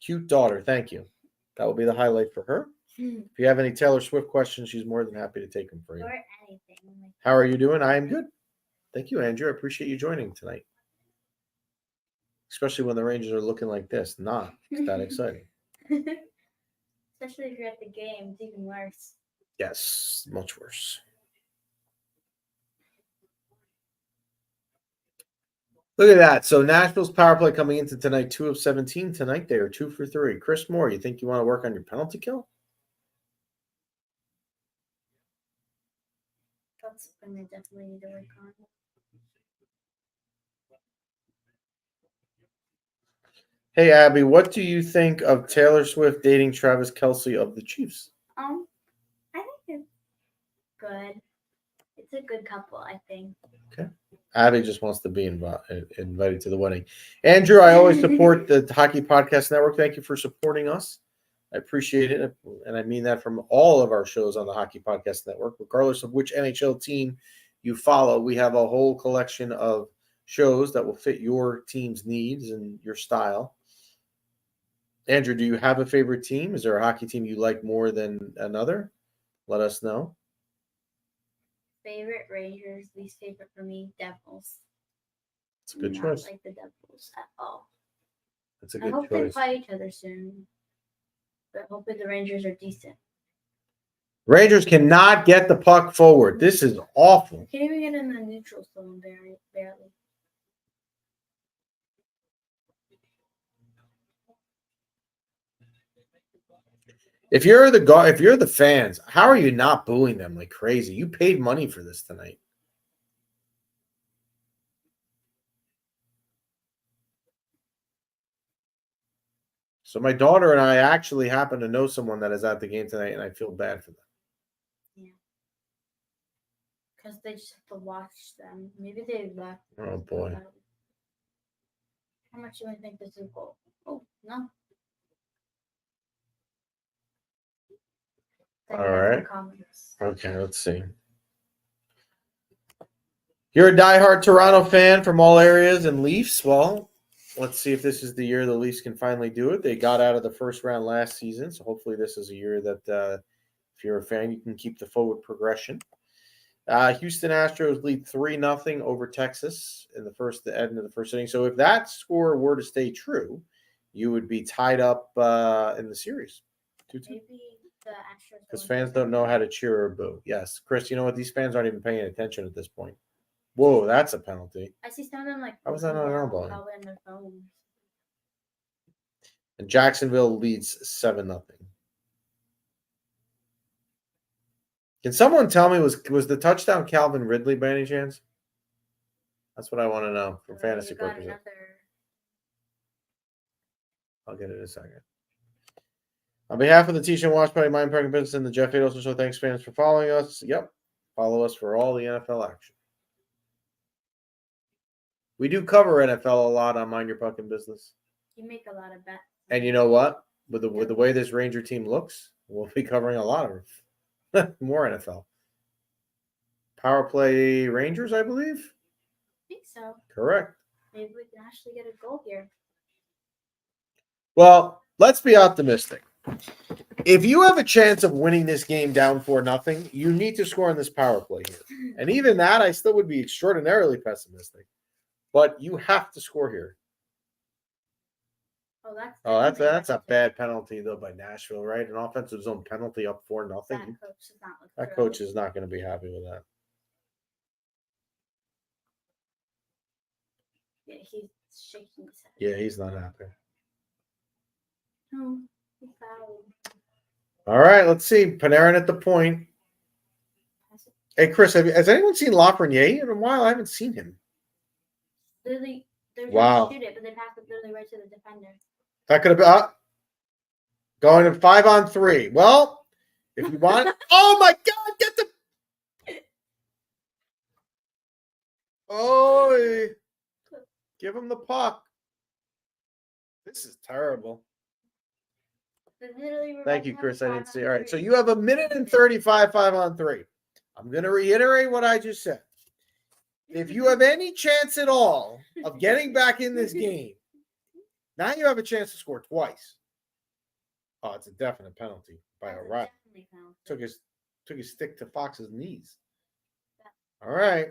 Cute daughter. Thank you. That will be the highlight for her. If you have any Taylor Swift questions, she's more than happy to take them for you. Or anything. How are you doing? I am good. Thank you, Andrew. I appreciate you joining tonight. Especially when the Rangers are looking like this. Not that exciting. Especially if you're at the game, it's even worse. Yes, much worse. Look at that. So Nashville's power play coming into tonight, 2 of 17 tonight. They are 2 for 3. Chris Moore, you think you want to work on your penalty kill? That's something they definitely need to work on. Hey, Abby, what do you think of Taylor Swift dating Travis Kelce of the Chiefs? I think it's good. It's a good couple, I think. Okay. Abby just wants to be invited to the wedding. Andrew, I always support the Hockey Podcast Network. Thank you for supporting us. I appreciate it, and I mean that from all of our shows on the Hockey Podcast Network, regardless of which NHL team you follow. We have a whole collection of shows that will fit your team's needs and your style. Andrew, do you have a favorite team? Is there a hockey team you like more than another? Let us know. Favorite Rangers, least favorite for me, Devils. It's a good Not choice. like the Devils at all. It's a I good hope they choice. fight each other soon. But hoping the Rangers are decent. Rangers cannot get the puck forward. This is awful. Can't even get in the neutral zone barely. If you're the fans, how are you not booing them like crazy? You paid money for this tonight. So my daughter and I actually happen to know someone that is at the game tonight, and I feel bad for them. Yeah. Because they just have to watch them. Maybe they left. Oh boy. How much do you think this is goal? Oh, no. All right. Comments. Okay, let's see. You're a diehard Toronto fan from all areas and Leafs. Well, let's see if this is the year the Leafs can finally do it. They got out of the first round last season, so hopefully this is a year that if you're a fan, you can keep the forward progression. Houston Astros lead 3-0 over Texas in the end of the first inning. So if that score were to stay true, you would be tied up in the series. 2-2. Maybe the Astros. Because fans don't know how to cheer or boo. Yes, Chris, you know what? These fans aren't even paying attention at this point. Whoa, that's a penalty. I see some of them like. How was that not an elbow? Probably on their phones. And Jacksonville leads 7-0. Can someone tell me was the touchdown Calvin Ridley by any chance? That's what I want to know for fantasy purposes. I'll get it in a second. On behalf of the Teach and Watch Party, Mind Parking Business, and the Jeff Adelson Show, thanks fans for following us. Yep, follow us for all the NFL action. We do cover NFL a lot on Mind Your Pucking Business. You make a lot of bets. And you know what? With the way this Ranger team looks, we'll be covering a lot of more NFL. Power play Rangers, I believe. I think so. Correct. Maybe we can actually get a goal here. Well, let's be optimistic. If you have a chance of winning this game down 4-0, you need to score on this power play here. And even that, I still would be extraordinarily pessimistic. But you have to score here. That's a bad penalty though by Nashville, right? An offensive zone penalty up 4-0. That coach is not going to be happy with that. Yeah, he's shaking his head. Yeah, he's not happy. No, he fouled. All right, let's see. Panarin at the point. Hey, Chris, has anyone seen Lafreniere in a while? I haven't seen him. Literally, they're Wow. trying to shoot it, but they pass it literally right to the defender. That could have been going to 5-on-3. Well, if you want, oh my God, get the. Oh, give him the puck. This is terrible. Thank you, Chris. I didn't see. All right, so you have 1:35 5-on-3. I'm going to reiterate what I just said. If you have any chance at all of getting back in this game, now you have a chance to score twice. Oh, it's a definite penalty by O'Reilly. Took his stick to Fox's knees. All right.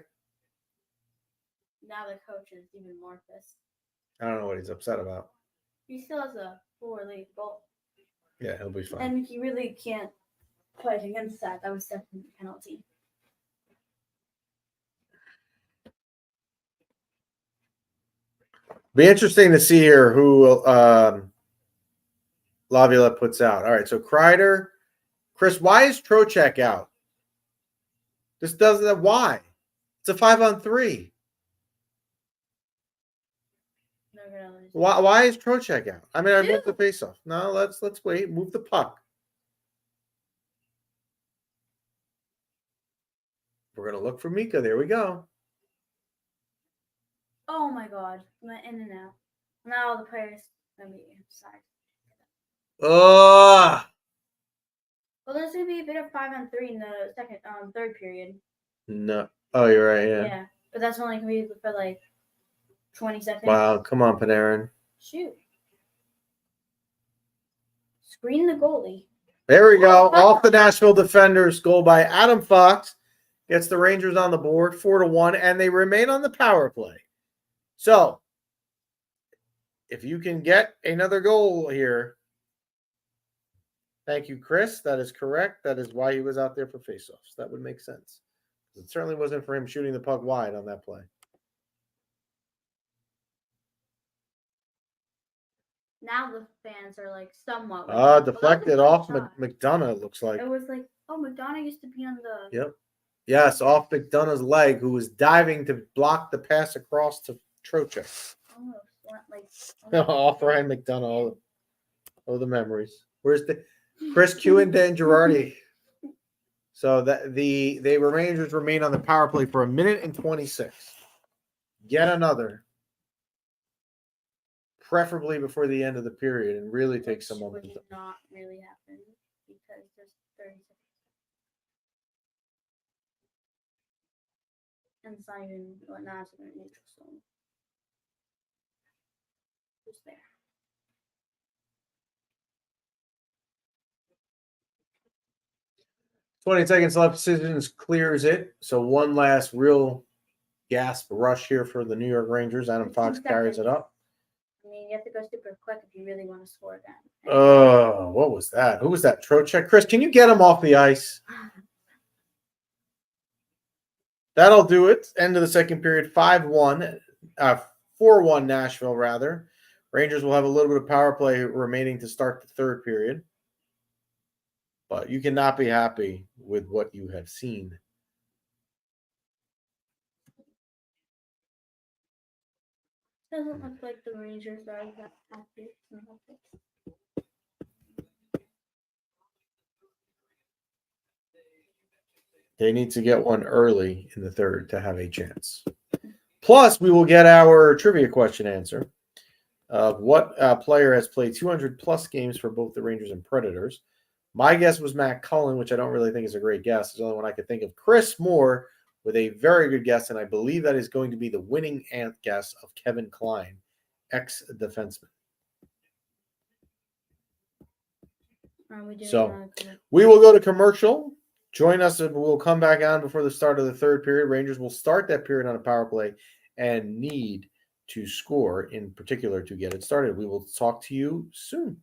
Now the coach is even more pissed. I don't know what he's upset about. He still has a 4-lead goal. Yeah, he'll be fine. And he really can't fight against that. That was definitely a penalty. Be interesting to see here who Laviolette puts out. All right, so Kreider. Chris, why is Trocheck out? This doesn't. Why? It's a 5-on-3. Why is Trocheck out? I mean, I moved the faceoff. No, let's wait. Move the puck. We're gonna look for Mika. There we go. Oh my God! Went in and out. Now the players gonna be inside. Ugh. Well, there's gonna be a bit of 5-on-3 in the third period. No. Oh, you're right. Yeah. Yeah, but that's only gonna be for like 20 seconds. Wow. Come on, Panarin. Shoot. Screen the goalie. There we go. Off the Nashville Defenders. Goal by Adam Fox. Gets the Rangers on the board 4-1, and they remain on the power play. So, if you can get another goal here, thank you, Chris. That is correct. That is why he was out there for faceoffs. That would make sense. It certainly wasn't for him shooting the puck wide on that play. Now the fans are like somewhat. Deflected off McDonough, looks like. It was like, oh, McDonough used to be on the. Yep. Yes, off McDonough's leg, who was diving to block the pass across to Trocheck. Almost went like. Off Ryan McDonough. All the memories. Where's the Chris Q and Dan Girardi? So that the Rangers remain on the power play for 1 and 26. Get another. Preferably before the end of the period and really take some momentum. Would not really happen because there's 30 seconds. And it's not even what not in a neutral zone. Who's there? $20 seconds left. Decisions clears it. So one last real gasp rush here for the New York Rangers. Adam Fox carries it up. I mean, you have to go super quick if you really want to score again. Oh, what was that? Who was that? Trocheck? Chris, can you get him off the ice? That'll do it. End of the second period. 4-1 Nashville, rather. Rangers will have a little bit of power play remaining to start the third period. But you cannot be happy with what you have seen. Doesn't look like the Rangers are that happy. They need to get one early in the third to have a chance. Plus, we will get our trivia question answer of what player has played 200-plus games for both the Rangers and Predators. My guess was Matt Cullen, which I don't really think is a great guess. It's the only one I could think of. Chris Moore with a very good guess, and I believe that is going to be the winning guess of Kevin Klein, ex-defenseman. So we will go to commercial. Join us and we'll come back on before the start of the third period. Rangers will start that period on a power play and need to score in particular to get it started. We will talk to you soon.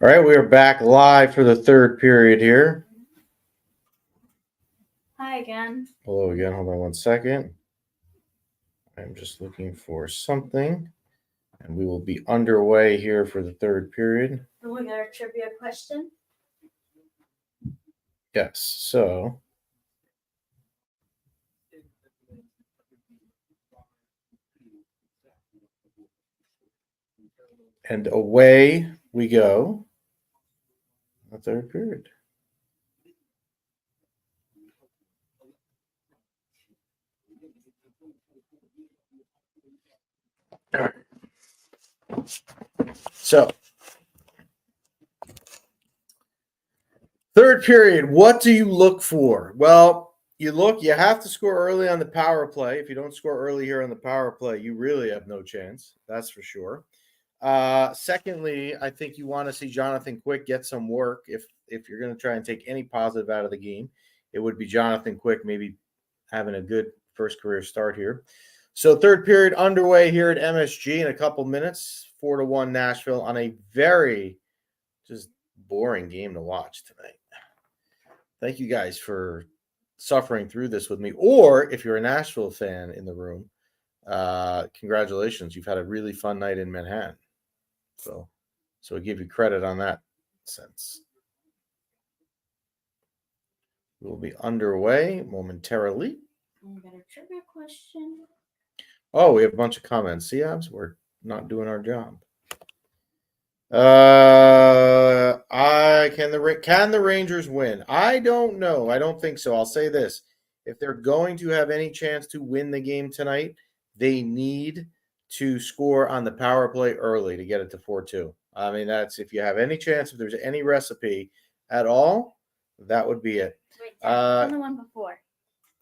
All right, we are back live for the third period here. Hi again. Hello again. Hold on one second. I'm just looking for something, and we will be underway here for the third period. Oh, we got a trivia question. Yes, so and away we go. The third period. All right. So, third period, what do you look for? Well, you have to score early on the power play. If you don't score early here on the power play, you really have no chance. That's for sure. Secondly, I think you want to see Jonathan Quick get some work. If you're going to try and take any positive out of the game, it would be Jonathan Quick maybe having a good first career start here. So third period underway here at MSG in a couple minutes. 4-1 Nashville on a very just boring game to watch tonight. Thank you guys for suffering through this with me. Or if you're a Nashville fan in the room, congratulations. You've had a really fun night in Manhattan. So I give you credit on that sense. We'll be underway momentarily. We got a trivia question. Oh, we have a bunch of comments. See, Abs, we're not doing our job. Can the Rangers win? I don't know. I don't think so. I'll say this. If they're going to have any chance to win the game tonight, they need to score on the power play early to get it to 4-2. I mean, that's if you have any chance, if there's any recipe at all, that would be it. Wait, Dad, click on the one before.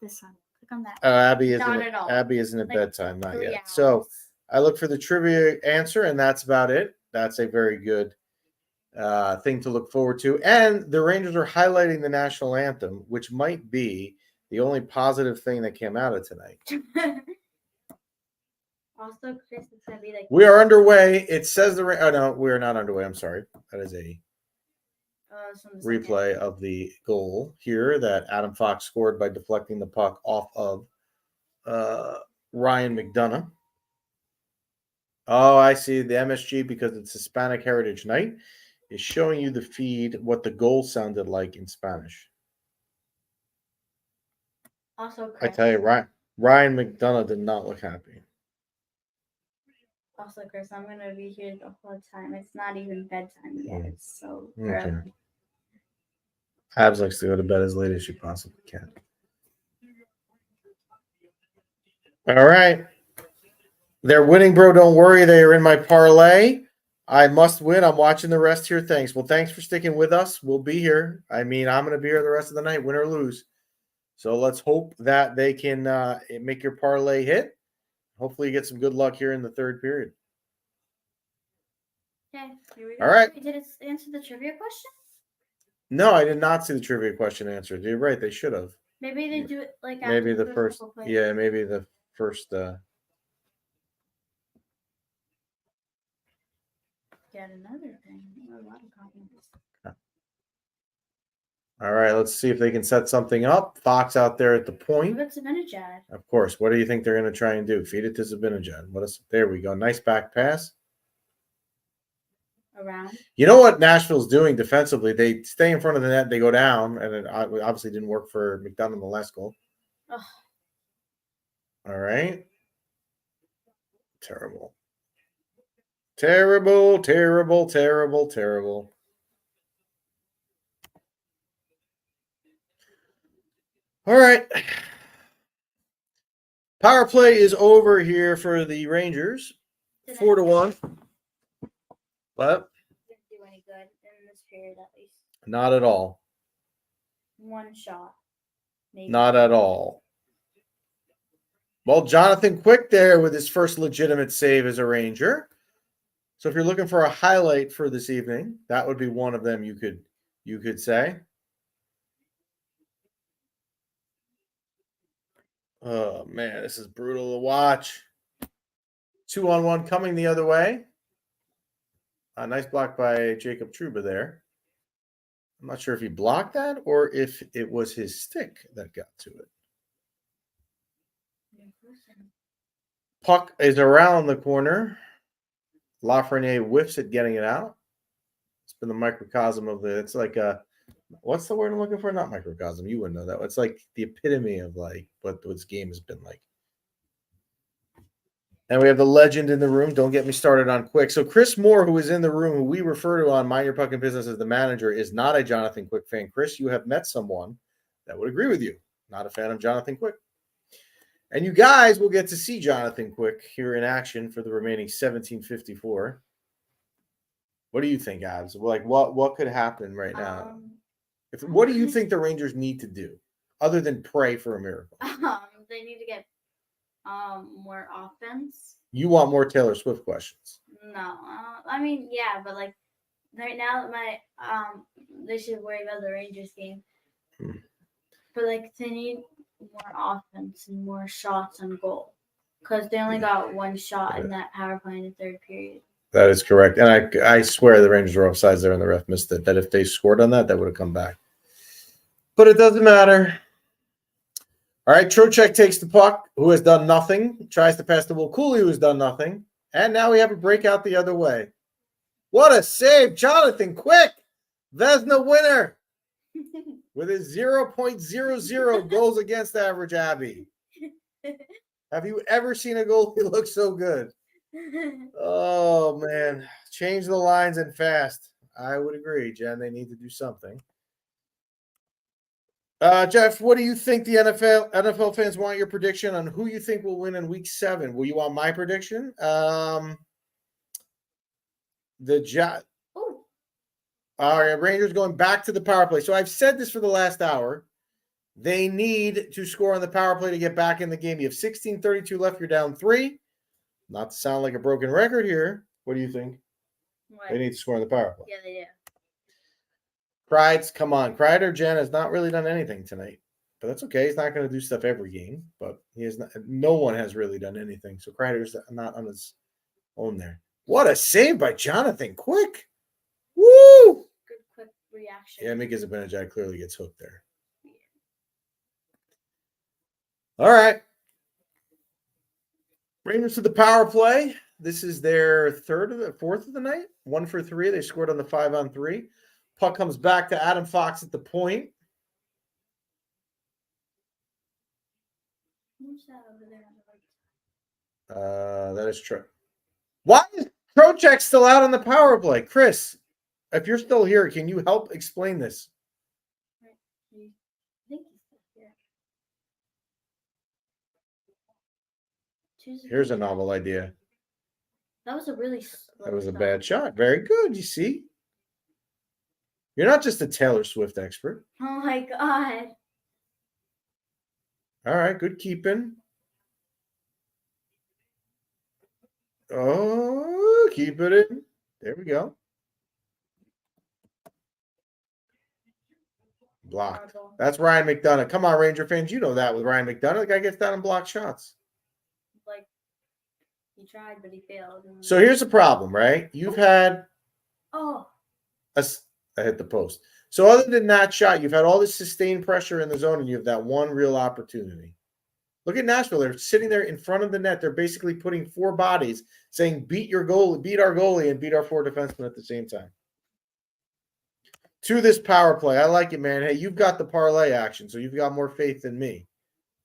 This one. Click on that. Abby Not at all. isn't at Like bedtime, not 3 yet. hours. So I look for the trivia answer, and that's about it. That's a very good thing to look forward to. And the Rangers are highlighting the national anthem, which might be the only positive thing that came out of tonight. Also, Chris, it's gonna be like We are underway. It says oh no, we're not underway. I'm sorry. That is a replay of the goal here that Adam Fox scored by deflecting the puck off of Ryan McDonough. Oh, I see. The MSG, because it's Hispanic Heritage Night, is showing you the feed what the goal sounded like in Spanish. Also, Chris, I tell you, Ryan McDonough did not look happy. Also, Chris, I'm gonna be here the whole time. It's not even bedtime yet. It's so Okay. early. Abs likes to go to bed as late as she possibly can. All right. They're winning, bro. Don't worry. They are in my parlay. I must win. I'm watching the rest here. Thanks. Well, thanks for sticking with us. We'll be here. I mean, I'm going to be here the rest of the night, win or lose. So let's hope that they can make your parlay hit. Hopefully you get some good luck here in the third period. Okay, here we go. All right. Did it answer the trivia question? No, I did not see the trivia question answered. You're right. They should have. Maybe they do it like after Maybe the first first. couple plays. Yeah, maybe the first. Get another thing. A lot of comments. All right, let's see if they can set something up. Fox out there at the point. Look at Zibanejad. Of course. What do you think they're going to try and do? Feed it to Zibanejad. There we go. Nice back pass. Around. You know what Nashville's doing defensively? They stay in front of the net. They go down, and it obviously didn't work for McDonough in the last goal. Ugh. All right. Terrible. Terrible, terrible, terrible, terrible. All right. Power play is over here for the Rangers. 4-1. What? Didn't do any good in this period, at least. Not at all. One shot. Maybe. Not at all. Well, Jonathan Quick there with his first legitimate save as a Ranger. So if you're looking for a highlight for this evening, that would be one of them you could say. Oh, man, this is brutal to watch. 2-on-1 coming the other way. A nice block by Jacob Trouba there. I'm not sure if he blocked that or if it was his stick that got to it. Puck is around the corner. Lafreniere whiffs at getting it out. It's been the microcosm of it's like a, what's the word I'm looking for? Not microcosm. You wouldn't know that. It's like the epitome of like what this game has been like. And we have the legend in the room. Don't get me started on Quick. So Chris Moore, who is in the room, who we refer to on Mind Your Puck and Business as the manager, is not a Jonathan Quick fan. Chris, you have met someone that would agree with you. Not a fan of Jonathan Quick. And you guys will get to see Jonathan Quick here in action for the remaining 17:54. What do you think, Abs? Like, what could happen right now? What do you think the Rangers need to do other than pray for a miracle? They need to get more offense. You want more Taylor Swift questions? No, I mean, yeah, but like right now, they should worry about the Rangers game. But like they need more offense and more shots on goal because they only got one shot in that power play in the third period. That is correct, and I swear the Rangers were offsides there, and the ref missed it. That if they scored on that would have come back. But it doesn't matter. All right, Trocheck takes the puck, who has done nothing, tries to pass to Will Cooley, who has done nothing, and now we have a breakout the other way. What a save, Jonathan Quick, Vezina winner, with his 0.00 goals against average, Abby. Have you ever seen a goalie look so good? Oh, man. Change the lines and fast. I would agree, Jen. They need to do something. Jeff, what do you think the NFL fans want your prediction on who you think will win in Week 7? Will you want my prediction? Rangers going back to the power play. So I've said this for the last hour. They need to score on the power play to get back in the game. You have 16:32 left. You're down 3. Not to sound like a broken record here. What do you think? What? They need to score on the power play. Yeah, they do. Come on. Kreider, Jen, has not really done anything tonight. But that's okay. He's not going to do stuff every game. But he has not. No one has really done anything. So Kreider's not on his own there. What a save by Jonathan Quick. Woo! Good quick reaction. Yeah, Mika Zibanejad clearly gets hooked there. All right. Rangers to the power play. This is their fourth of the night. 1 for 3. They scored on the 5-on-3. Puck comes back to Adam Fox at the point. Who's that over there on the right? That is true. Why is Trocheck still out on the power play? Chris, if you're still here, can you help explain this? I think he's still here. Here's a novel idea. That was a really That was a bad shot. Very good. You see? You're not just a Taylor Swift expert. Oh my God. All right. Good keeping. Oh, keep it in. There we go. Blocked. That's Ryan McDonough. Come on, Ranger fans. You know that with Ryan McDonough. The guy gets down and blocks shots. Like, he tried, but he failed. So here's the problem, right? You've had I hit the post. So other than that shot, you've had all this sustained pressure in the zone, and you have that one real opportunity. Look at Nashville. They're sitting there in front of the net. They're basically putting 4 bodies saying, beat your goal, beat our goalie, and beat our 4 defensemen at the same time. To this power play. I like it, man. Hey, you've got the parlay action, so you've got more faith than me.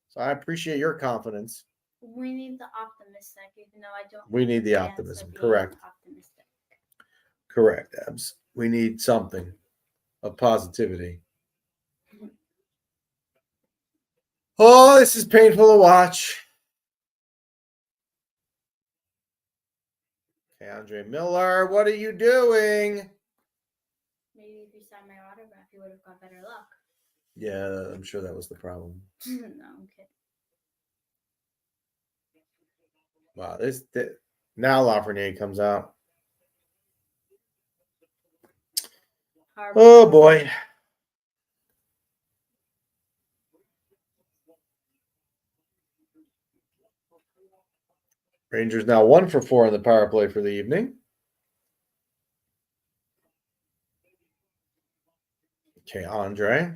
So I appreciate your confidence. We need the optimistic, even though I don't. We need the optimism. Correct. Optimistic. Correct, Abs. We need something of positivity. Oh, this is painful to watch. Okay, Andre Miller, what are you doing? Maybe if you signed my autograph, you would have got better luck. Yeah, I'm sure that was the problem. No, I'm kidding. Wow, now Lafreniere comes out. Oh boy. Rangers now 1 for 4 on the power play for the evening. Okay, Andre.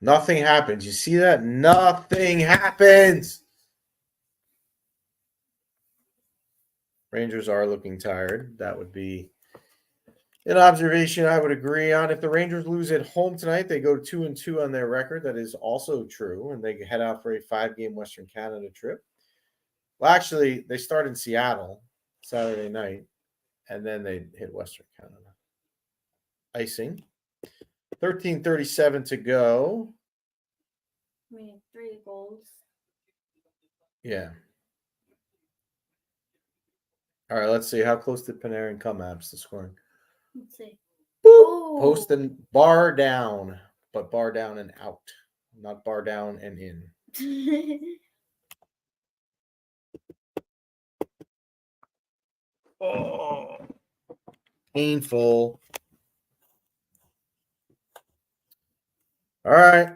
Nothing happens. You see that? Nothing happens. Rangers are looking tired. That would be an observation I would agree on. If the Rangers lose at home tonight, they go 2-2 on their record. That is also true. And they head out for a 5-game Western Canada trip. Well, actually, they start in Seattle Saturday night, and then they hit Western Canada. Icing. 13:37 to go. We need 3 goals. Yeah. All right, let's see. How close did Panarin come, Abs, to scoring? Let's see. Boop. Post and bar down, but bar down and out, not bar down and in. Oh, painful. All right.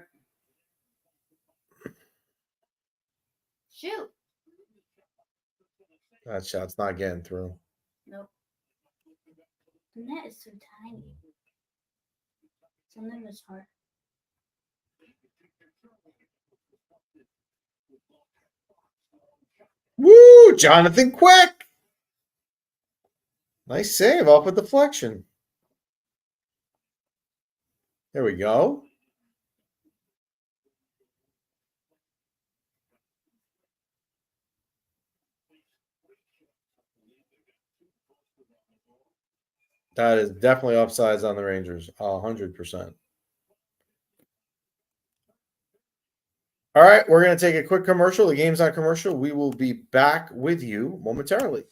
Shoot. That shot's not getting through. Nope. The net is so tiny. Something was hard. Woo! Jonathan Quick. Nice save off a deflection. There we go. That is definitely offsides on the Rangers. 100%. All right, we're going to take a quick commercial. The game's on commercial. We will be back with you momentarily.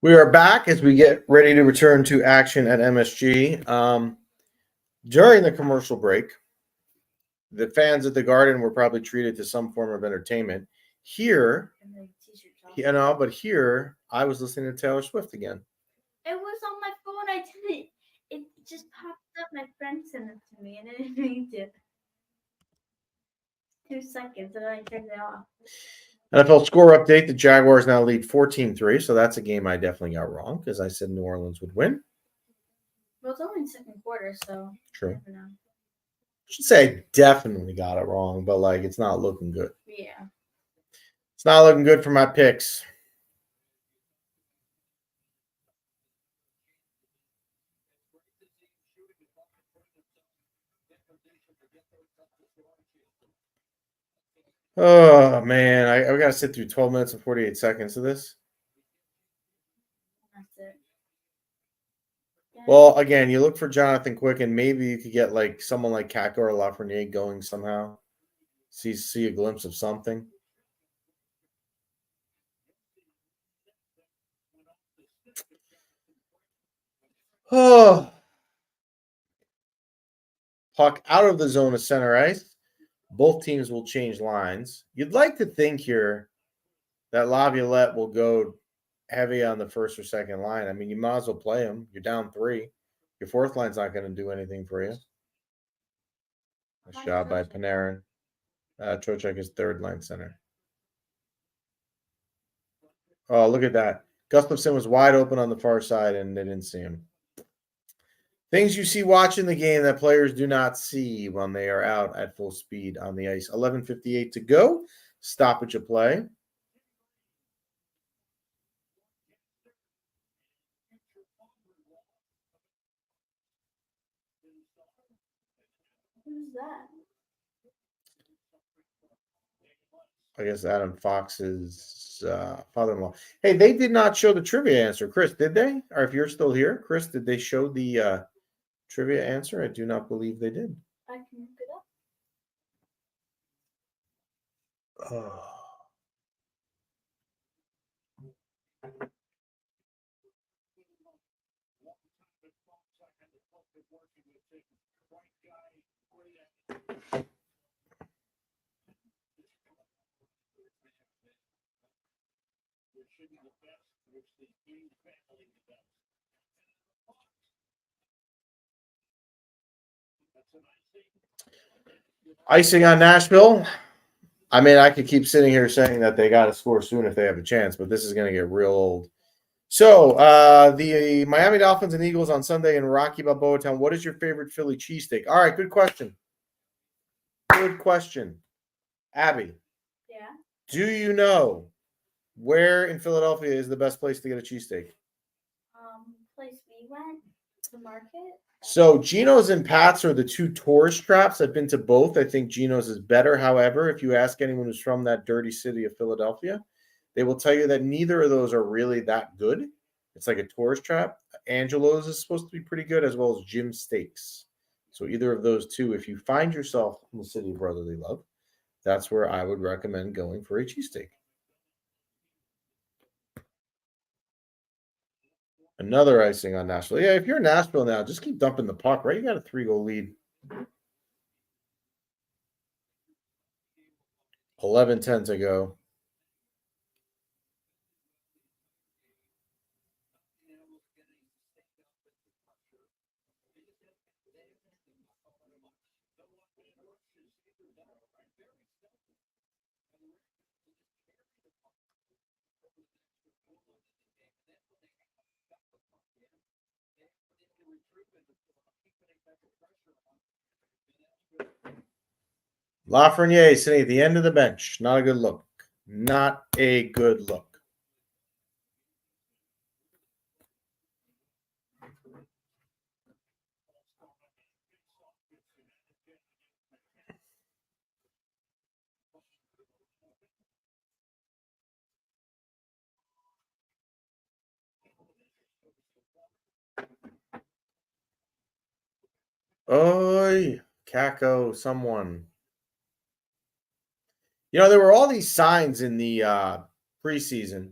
We are back as we get ready to return to action at MSG. During the commercial break, the fans at the Garden were probably treated to some form of entertainment. Here, And the t-shirts off. you know, but here I was listening to Taylor Swift again. It was on my phone. I didn't. It just popped up. My friend sent it to me, and I didn't mean to. 2 seconds, and then I turned it off. NFL score update. The Jaguars now lead 14-3, so that's a game I definitely got wrong because I said New Orleans would win. Well, it's only the 2nd quarter, so True. I never know. I should say I definitely got it wrong, but like it's not looking good. Yeah. It's not looking good for my picks. Oh man, I got to sit through 12 minutes and 48 seconds of this. That's it. Yeah. Well, again, you look for Jonathan Quick, and maybe you could get like someone like Kako or Lafreniere going somehow. See a glimpse of something. Oh, puck out of the zone of center ice. Both teams will change lines. You'd like to think here that Laviolette will go heavy on the first or second line. I mean, you might as well play him. You're down 3. Your fourth line's not going to do anything for you. Nice job by Panarin. Trocheck is third line center. Oh, look at that. Gustafsson was wide open on the far side, and they didn't see him. Things you see watching the game that players do not see when they are out at full speed on the ice. 11:58 to go. Stoppage of play. Who's that? I guess Adam Fox's father-in-law. Hey, they did not show the trivia answer. Chris, did they? Or if you're still here, Chris, did they show the trivia answer? I do not believe they did. I can look it up. Oh. Icing on Nashville. I mean, I could keep sitting here saying that they got to score soon if they have a chance, but this is going to get real old. So, the Miami Dolphins and Eagles on Sunday in Rocky Balboa Town. What is your favorite Philly cheesesteak? All right, good question. Good question. Abby, Yeah. do you know where in Philadelphia is the best place to get a cheesesteak? Place we went, the market. So Geno's and Pat's are the two tourist traps. I've been to both. I think Geno's is better. However, if you ask anyone who's from that dirty city of Philadelphia, they will tell you that neither of those are really that good. It's like a tourist trap. Angelo's is supposed to be pretty good, as well as Jim's Steaks. So either of those two, if you find yourself in the city of brotherly love, that's where I would recommend going for a cheesesteak. Another icing on Nashville. Yeah, if you're in Nashville now, just keep dumping the puck, right? You got a 3-goal lead. 11:10 to go. Lafreniere sitting at the end of the bench. Not a good look. Not a good look. Oi, Kako, someone. You know, there were all these signs in the preseason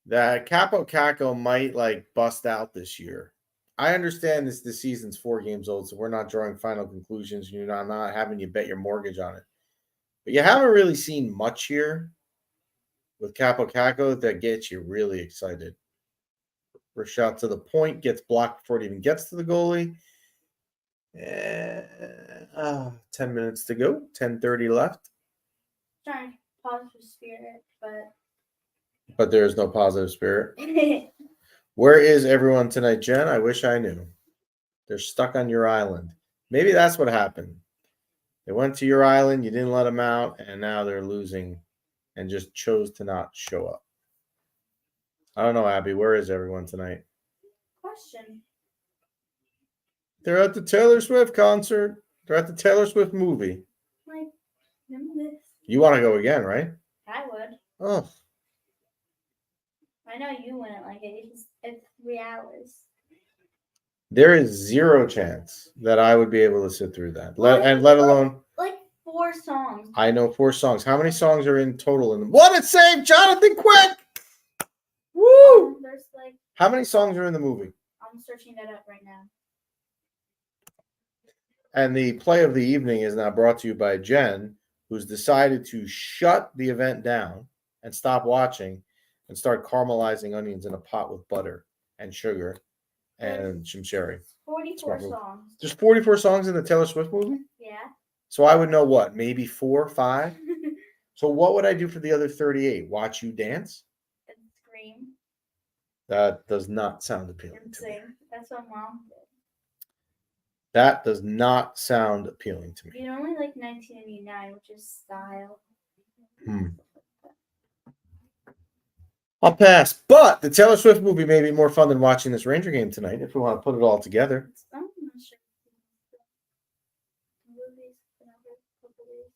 that Capo Caco might like bust out this year. I understand the season's 4 games old, so we're not drawing final conclusions. You're not having you bet your mortgage on it. But you haven't really seen much here with Capo Caco that gets you really excited. First shot to the point, gets blocked before it even gets to the goalie. 10 minutes to go, 10:30 left. Trying to positive spirit, But there is no positive spirit. but Where is everyone tonight, Jen? I wish I knew. They're stuck on your island. Maybe that's what happened. They went to your island, you didn't let them out, and now they're losing and just chose to not show up. I don't know, Abby. Where is everyone tonight? question. They're at the Taylor Swift concert. They're at the Taylor Swift movie. Like, remember this? You want to go again, right? I would. Oh, I know you wouldn't like it. It's 3 hours. there is zero chance that I would be able to sit through that. Let alone Like 4 songs. I know 4 songs. How many songs are in total in them? What a save, Jonathan Quick! Woo! There's like, How many songs are in the movie? I'm searching that up right now. And the play of the evening is now brought to you by Jen, who's decided to shut the event down and stop watching and start caramelizing onions in a pot with butter and sugar and Jim Sherry. 44 Smart move. songs. There's 44 songs in the Taylor Swift movie? Yeah. So I would know what? Maybe 4, 5? So what would I do for the other 38? Watch you dance? And Scream. That does not sound appealing And to me. sing. That's what mom did. That does not sound appealing to me. You only like 1989, which is style. I'll pass. But the Taylor Swift movie may be more fun than watching this Ranger game tonight if we want to put it all together. I'm not sure. Movies, whatever, couple days.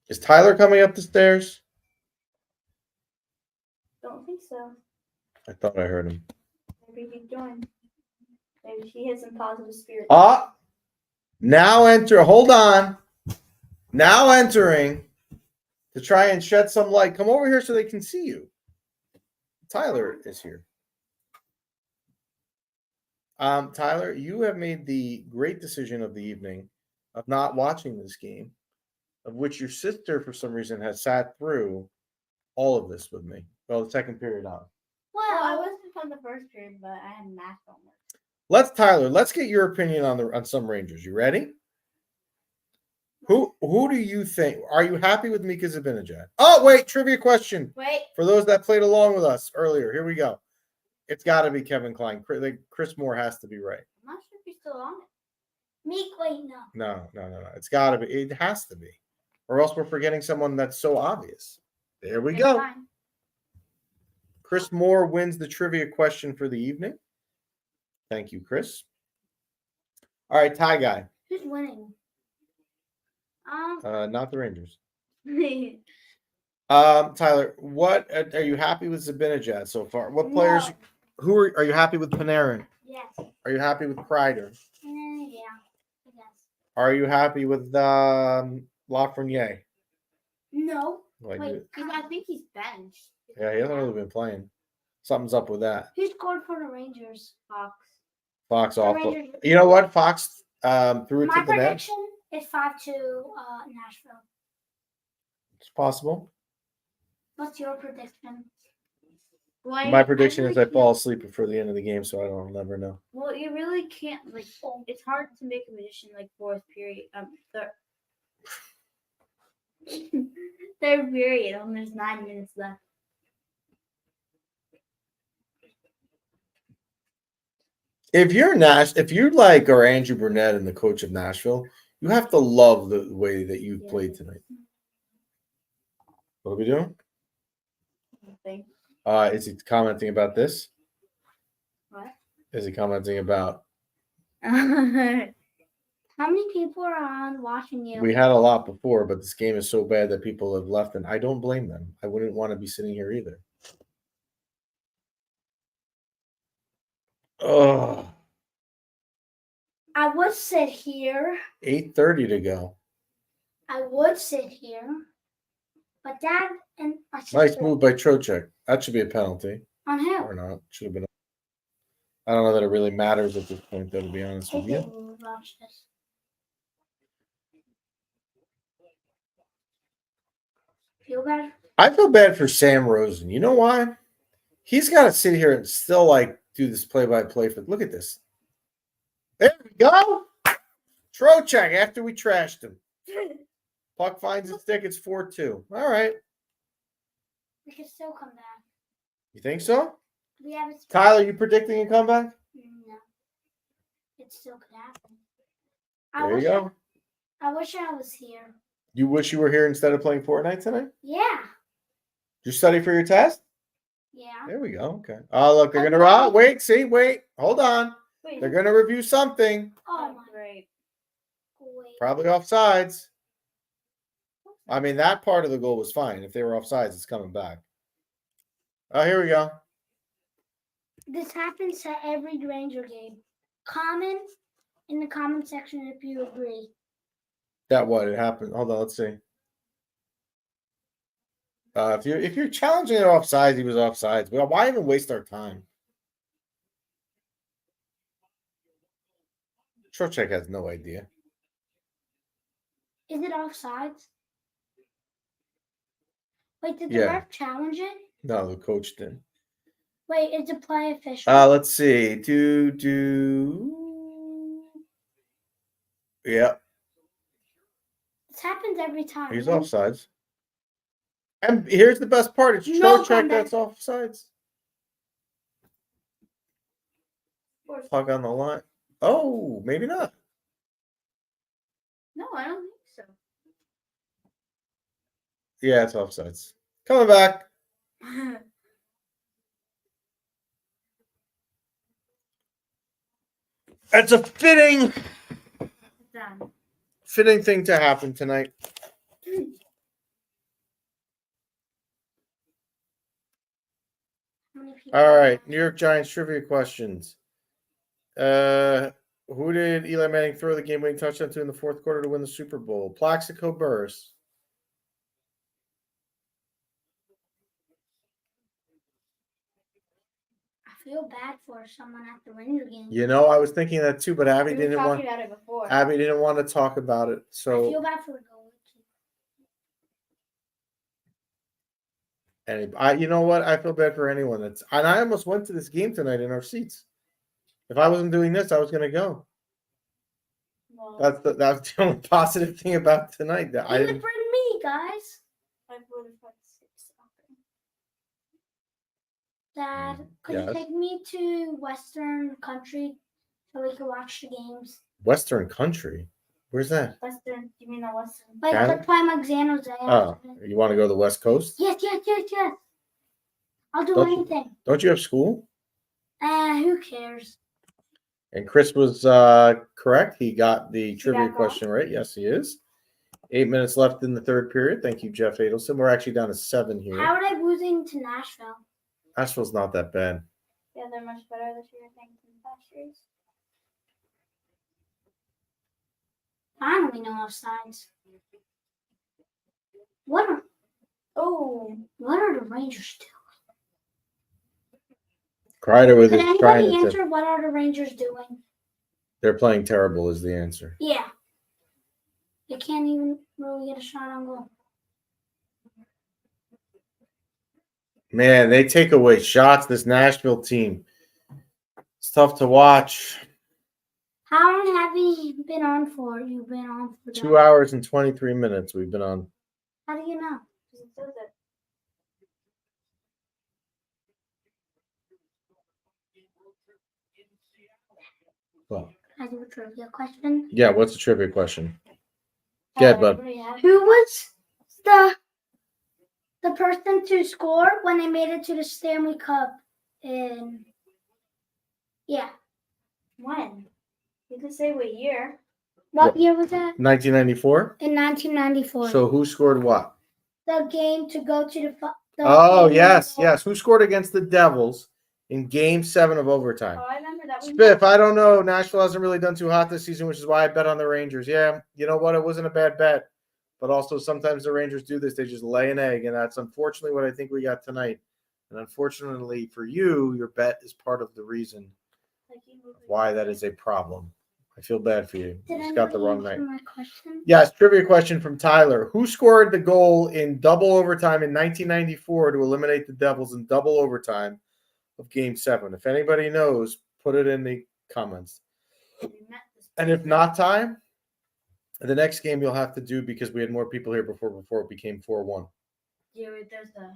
Is Tyler coming up the stairs? Don't think so. I thought I heard him. Maybe he joined. Maybe he has some positive spirit. Now enter. Hold on. Now entering to try and shed some light. Come over here so they can see you. Tyler is here. Tyler, you have made the great decision of the evening of not watching this game, of which your sister, for some reason, has sat through all of this with me. Well, the second period on. Well, I wasn't from the first period, but I had math homework. Let's get your opinion on some Rangers. You ready? Who do you think? Are you happy with Mika Zibanejad? Oh, wait, trivia question. Wait. For those that played along with us earlier, here we go. It's got to be Kevin Klein. Chris Moore has to be right. I'm not sure if he's still on it. Wait, no. No. It's got to be. It has to be. Or else we're forgetting someone that's so obvious. There we go. Fine. Chris Moore wins the trivia question for the evening. Thank you, Chris. All right, tie guy. Who's winning? Not the Rangers. Tyler, what are you happy with Zibanejad so far? What players? No. Who are you happy with? Panarin. Yes. Are you happy with Kreider? Yeah. I guess. Are you happy with Lafreniere? No. Like, Because I think he's benched. yeah, he hasn't really been playing. Something's up with that. Who scored for the Rangers? Fox The off. Rangers. You know what? Fox threw it My to the net. prediction is 5-2 Nashville. It's possible. What's your prediction? My prediction is I fall asleep before the end of the game, so I'll never know. Well, you really can't it's hard to make a prediction fourth period. Third period, and there's 9 minutes left. If you like are Andrew Burnett and the coach of Nashville, you have to love the way that you've played tonight. What are we doing? Thing. Is he commenting about this? What? Is he commenting about? How many people are on watching you? We had a lot before, but this game is so bad that people have left, and I don't blame them. I wouldn't want to be sitting here either. Oh, I would sit here. 8:30 to go. I would sit here. But Dad and my sister. Nice move by Trocheck. That should be a penalty. On who? Or not. Should have been. I don't know that it really matters at this point, though, to be honest with you. Watch this. Feel bad? I feel bad for Sam Rosen. You know why? He's got to sit here and still do this play-by-play. Look at this. There we go. Trocheck after we trashed him. Puck finds its stick. It's 4-2. All right. We can still come back. You think so? We have it. Tyler, you predicting a comeback? No. It still could happen. There you go. I wish I was here. You wish you were here instead of playing Fortnite tonight? Yeah. Did you study for your test? Yeah. There we go. Okay. Oh, look, they're going to wait. Hold on. Wait. They're going to review something. Oh, my. Great. Probably offsides. I mean, that part of the goal was fine. If they were offsides, it's coming back. Oh, here we go. This happens to every Ranger game. Comment in the comment section if you agree. That what? It happened. Hold on, let's see. If you're challenging it offsides, he was offsides. Well, why even waste our time? Trocheck has no idea. Is it offsides? Wait, did the Yeah. ref challenge it? No, the coach didn't. Wait, is the play official? Let's see. Yeah, This happens every time. he's no? offsides. And here's the best part. It's No Trocheck comeback. that's offsides. Puck on the line. Oh, maybe not. No, I don't think so. Yeah, it's offsides. Coming back. It's a fitting Done. thing to happen tonight. How many people All right, are New York Giants trivia questions. Who did Eli Manning throw the game-winning touchdown to in the fourth quarter to win the Super Bowl? Plaxico Burress. I feel bad for someone at the Ranger game. You know, I was thinking that too, but Abby We were didn't want. talking about it before. Abby didn't want to talk about it. I So, feel bad for the goalie. you know what? I feel bad for anyone and I almost went to this game tonight in our seats. If I wasn't doing this, I was going to go. Well, That's the only positive thing about tonight. That I you didn't. would bring me, guys. I would have had something. Dad, could Yes. you take me to Western Country so we can watch the games? Western Country. Where's that? Western, you mean the Western? Like Canada? the Plymouth San Jose. Oh, you want to go to the West Coast? Yes. I'll do Don't you- anything. Don't you have school? Who cares? And Chris was correct. He got the trivia back on? question right. Yes, he is. 8 minutes left in the third period. Thank you, Jeff Adelson. We're actually down to 7 here. How are they losing to Nashville? Nashville's not that bad. Yeah, they're much better this year, I think, than past years. Finally, no offsides. What are the Rangers doing? Kreider with Could his trying anybody to. answer what are the Rangers doing? They're playing terrible is the answer. Yeah. They can't even really get a shot on goal. Man, they take away shots, this Nashville team. It's tough to watch. How long have you been on for? You've been on for 2 hours and 23 minutes we've been on. How do you know? 'Cause it says it. Well, I do a trivia question. yeah, what's the trivia question? Yeah, bud. Who was the person to score when they made it to the Stanley Cup in? Yeah. When? You can say what year. What year was that? 1994? In 1994. So who scored what? The game to go to the. Oh, game yes, to- yes. Who scored against the Devils in Game 7 of overtime? Oh, I remember that. Spiff, I don't know. Nashville hasn't really done too hot this season, which is why I bet on the Rangers. Yeah, you know what? It wasn't a bad bet. But also sometimes the Rangers do this. They just lay an egg, and that's unfortunately what I think we got tonight. And unfortunately for you, your bet is part of the reason why that is a problem. I feel bad for you. You Did just got the wrong anybody night. answer my question? Yes, trivia question from Tyler. Who scored the goal in double overtime in 1994 to eliminate the Devils in double overtime of Game 7? If anybody knows, put it in the comments. And if not time, the next game you'll have to do because we had more people here before it became 4-1. Yeah, there's a.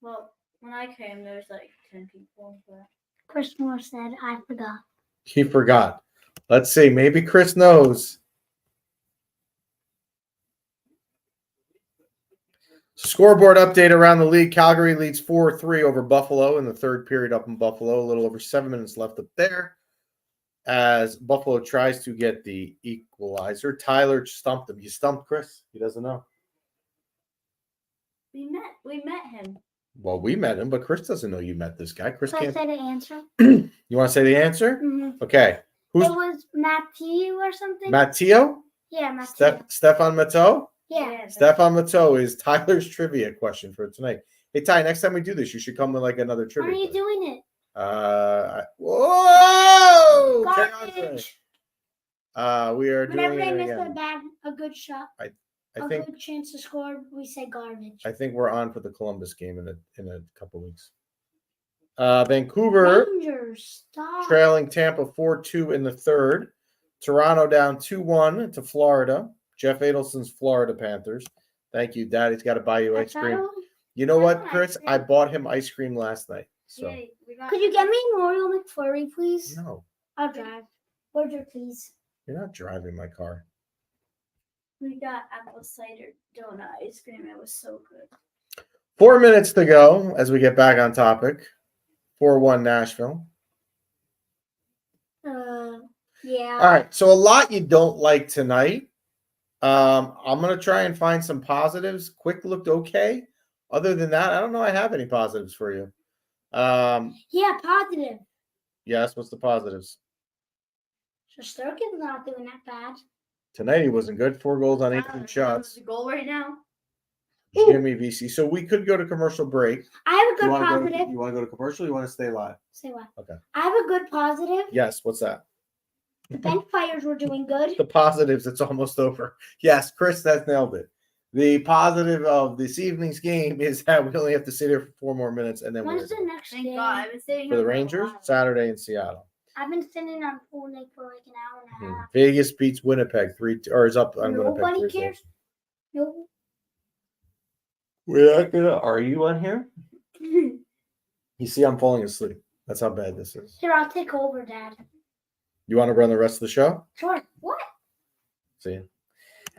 Well, when I came, there was like 10 people. But... Chris Moore said, "I forgot." He forgot. Let's see. Maybe Chris knows. Scoreboard update around the league. Calgary leads 4-3 over Buffalo in the third period up in Buffalo. A little over 7 minutes left up there as Buffalo tries to get the equalizer. Tyler stumped him. You stumped Chris. He doesn't know. We met him. Well, we met him, but Chris doesn't know you met this guy. Chris Can I can't. say the answer? You want to say the answer? Mm-hmm. Okay. Who's It was Matthew or something. Matteo? Yeah, Matthew. Stefan Matteau? Yeah. Stefan Matteau is Tyler's trivia question for tonight. Hey, Ty, next time we do this, you should come with like another When trivia. are you question. doing it? Whoa! Garbage. We are Whenever doing they it miss again. a good shot, I a think good chance to score, we say garbage. we're on for the Columbus game in a couple weeks. Vancouver Rangers, stop. trailing Tampa 4-2 in the third. Toronto down 2-1 to Florida. Jeff Adelson's Florida Panthers. Thank you, Daddy's got to buy you ice cream. You know I what, want Chris? ice cream. I bought him ice cream last night. So Yeah, we got Could you get me an Oreo McFlurry, please? no, I'll drive. Order, please. you're not driving my car. we got apple cider donut ice cream. It was so good. 4 minutes to go as we get back on topic. 4-1 Nashville. Yeah. All right, so a lot you don't like tonight. I'm gonna try and find some positives. Quick looked okay. Other than that, I don't know I have any positives for you. Yeah, positive. Yes, what's the positives? Shesterkin's not doing that bad. Tonight he wasn't good. 4 goals on 18 shots. The goal right now. Jimmy VC. So we could go to commercial break. I have a good You want positive. to go to commercial? Or you want to stay live? Say what? Okay. I have a good positive. Yes. What's that? The bench players were doing good. The positives. It's almost over. Yes, Chris, that's nailed it. The positive of this evening's game is that we only have to sit here for 4 more minutes, and then When's we're the next Thank game? God. I've been sitting for here the a Rangers while. Saturday in Seattle. I've been sitting on pool night for like an hour and a half. Vegas beats Winnipeg 3-2, or is up on Nobody Winnipeg 3-2. cares. No. We're not gonna. Are you on here? You see, I'm falling asleep. That's how bad this is. Here, I'll take over, Dad. You want to run the rest of the show? Sure. What? See,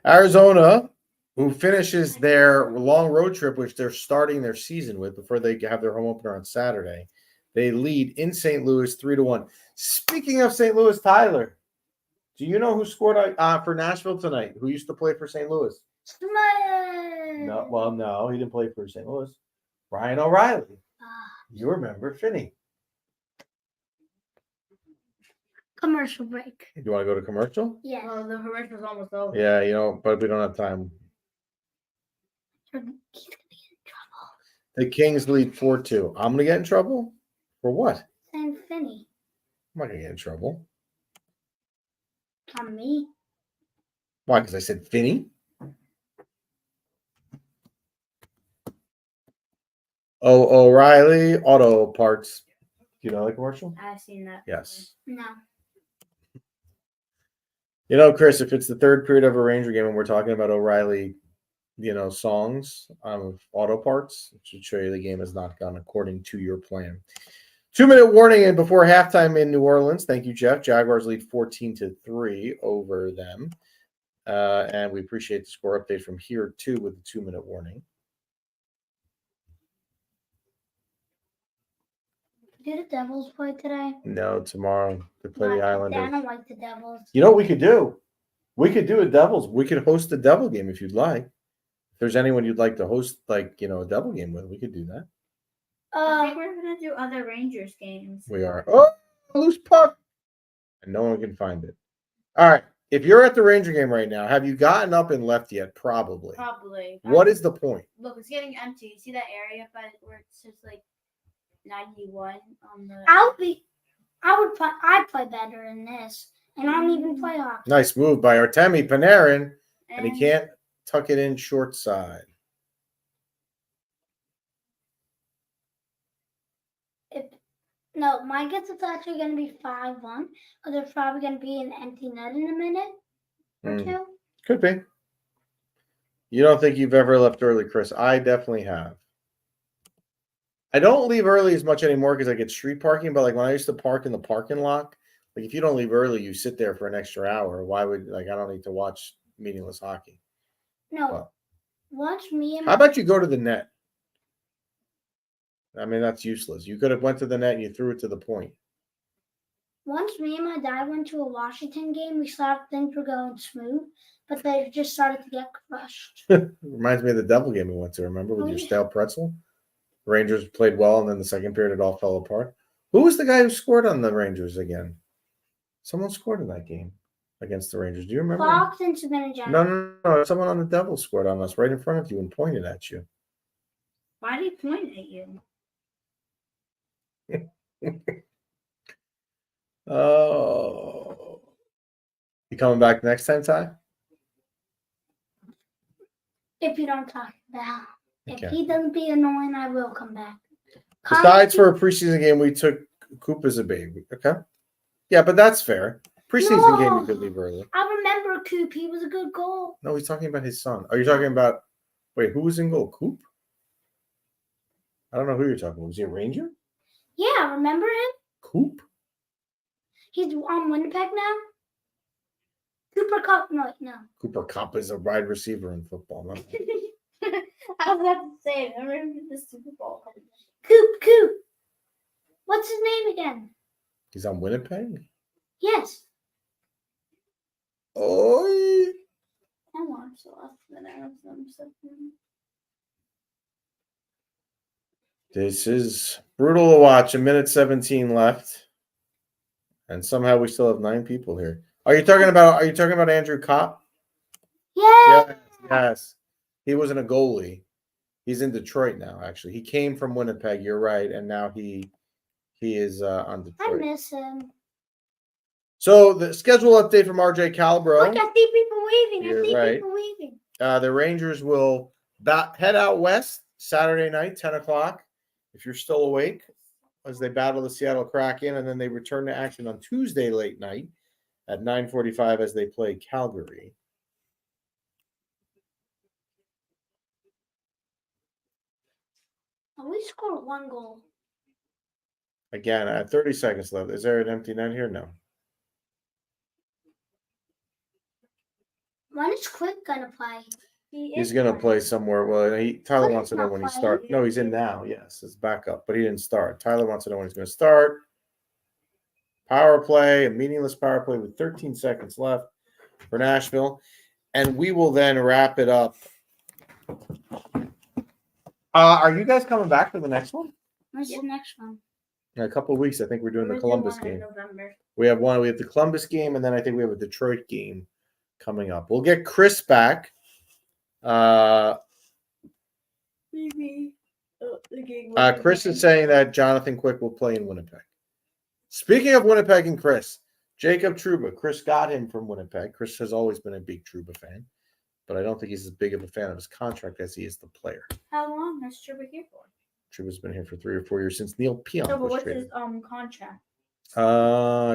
Arizona, who finishes their long road trip, which they're starting their season with before they have their home opener on Saturday. They lead in St. Louis 3-1. Speaking of St. Louis, Tyler, do you know who scored for Nashville tonight? Who used to play for St. Louis? No, well, no, he didn't play for St. Louis. Ryan O'Reilly. You remember Finney. Commercial break. You want to go to commercial? Yeah. Well, the commercial's almost over. Yeah, but we don't have time. He's gonna get in trouble. The Kings lead 4-2. I'm going to get in trouble? For what? Saying Finney. I'm not going to get in trouble. On me. Why? Because I said Finney? Oh, O'Reilly Auto Parts. Do you know the commercial? I've seen that. Yes. No. You know, Chris, if it's the third period of a Ranger game and we're talking about O'Reilly, songs of auto parts, it should show you the game has not gone according to your plan. 2-minute warning and before halftime in New Orleans. Thank you, Jeff. Jaguars lead 14-3 over them. And we appreciate the score update from here, too, with the 2-minute warning. Did the Devils play today? No, tomorrow they play the I Islanders. don't like the Devils. You know what we could do? We could do a Devils. We could host a Devil game if you'd like. If there's anyone you'd like to host, a Devil game with, we could do that. I think we're gonna do other Rangers games. We are. Oh, loose puck. And no one can find it. All right. If you're at the Ranger game right now, have you gotten up and left yet? Probably. Probably. What is the point? Look, it's getting empty. You see that area where it's just like 91 on the. I'd play better than this. And I don't even play hockey. Nice move by Artemi Panarin. And he can't tuck it in short side. No, my guess it's actually going to be 5-1. Because there's probably going to be an empty net in a minute or two. Could be. You don't think you've ever left early, Chris? I definitely have. I don't leave early as much anymore because I get street parking. But when I used to park in the parking lot, if you don't leave early, you sit there for an extra hour. Why would I don't need to watch meaningless hockey? No. Well, Watch me and how about you go to the net? I mean, that's useless. You could have went to the net and you threw it to the point. Once me and my dad went to a Washington game, we thought things were going smooth, but they just started to get crushed. Reminds me of the Devil game we went to, remember, with your yeah. stale pretzel? Rangers played well, and then the second period it all fell apart. Who was the guy who scored on the Rangers again? Someone scored in that game against the Rangers. Do you remember? Fox and Savannah. No. Someone on the Devils scored on us right in front of you and pointed at you. Why did he point at you? Oh. You coming back next time, Ty? If you don't talk about. Okay. If he doesn't be annoying, I will come back. Besides for a preseason game, we took Coop as a baby. Okay. Yeah, but that's fair. Preseason game, you could leave early. I remember Coop. He was a good goal. No, he's talking about his son. Are you talking about? Wait, who was in goal? Coop? I don't know who you're talking about. Was he a Ranger? Yeah, remember him? Coop? He's on Winnipeg now. Cooper Cup. No. Cooper Cup is a wide receiver in football. No? I was about to say, I remember the Super Bowl. Coop. What's his name again? He's on Winnipeg? Yes. Oh. I watched the last minute of them. This is brutal to watch. 1:17 left. And somehow we still have 9 people here. Are you talking about Andrew Kopp? Yeah. Yes. He wasn't a goalie. He's in Detroit now, actually. He came from Winnipeg, you're right, and now he is on I Detroit. miss him. So the schedule update from RJ Calabro. Look, I see people waving. You're right. People waving. The Rangers will head out west Saturday night, 10 o'clock, if you're still awake, as they battle the Seattle Kraken, and then they return to action on Tuesday late night at 9:45 as they play Calgary. Oh, we scored 1 goal. Again, 30 seconds left. Is there an empty net here? No. When is Quick gonna play? He's going to play somewhere. Well, Tyler Quick wants to is know not when he playing. starts. No, he's in now. Yes, it's backup, but he didn't start. Tyler wants to know when he's going to start. Power play, a meaningless power play with 13 seconds left for Nashville. And we will then wrap it up. Are you guys coming back for the next one? What's the next one? In a couple of weeks, I think we're doing the We're Columbus one in game. November. We have the Columbus game, and then I think we have a Detroit game coming up. We'll get Chris back. Maybe. Chris is saying that Jonathan Quick will play in Winnipeg. Speaking of Winnipeg and Chris, Jacob Trouba. Chris got him from Winnipeg. Chris has always been a big Trouba fan, but I don't think he's as big of a fan of his contract as he is the player. How long has Trouba here for? Trouba's been here for 3 or 4 years since Neil Pionk No, but was what's traded. his contract?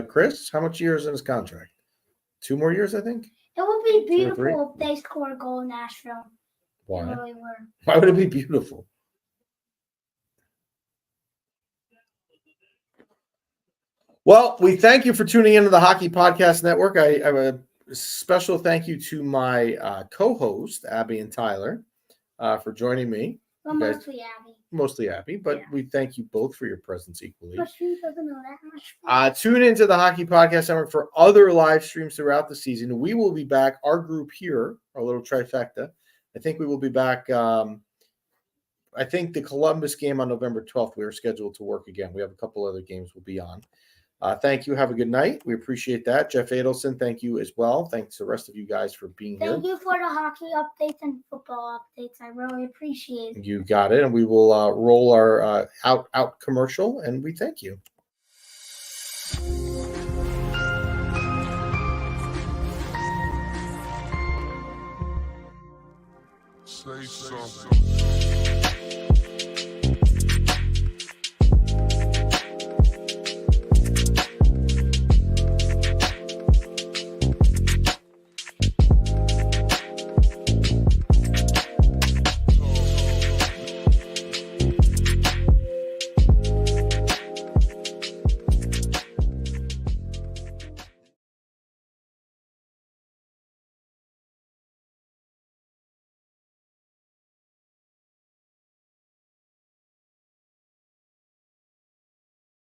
Chris, how much years in his contract? 2 more years, I think. It would be 2 or 3? beautiful if they score a goal in Nashville. They Why? really were. Why would it be beautiful? Well, we thank you for tuning into the Hockey Podcast Network. I have a special thank you to my co-host, Abby and Tyler, for joining me. Well, Okay. mostly Abby. Mostly Abby, but Yeah. we thank you both for your presence equally. But she doesn't know that much. Tune into the Hockey Podcast Network for other live streams throughout the season. We will be back, our group here, our little trifecta. I think we will be back. I think the Columbus game on November 12th, we are scheduled to work again. We have a couple other games we'll be on. Thank you. Have a good night. We appreciate that. Jeff Adelson, thank you as well. Thanks to the rest of you guys for being here. Thank you for the hockey updates and football updates. I really appreciate it. You got it. And we will roll our out commercial, and we thank you. Say something.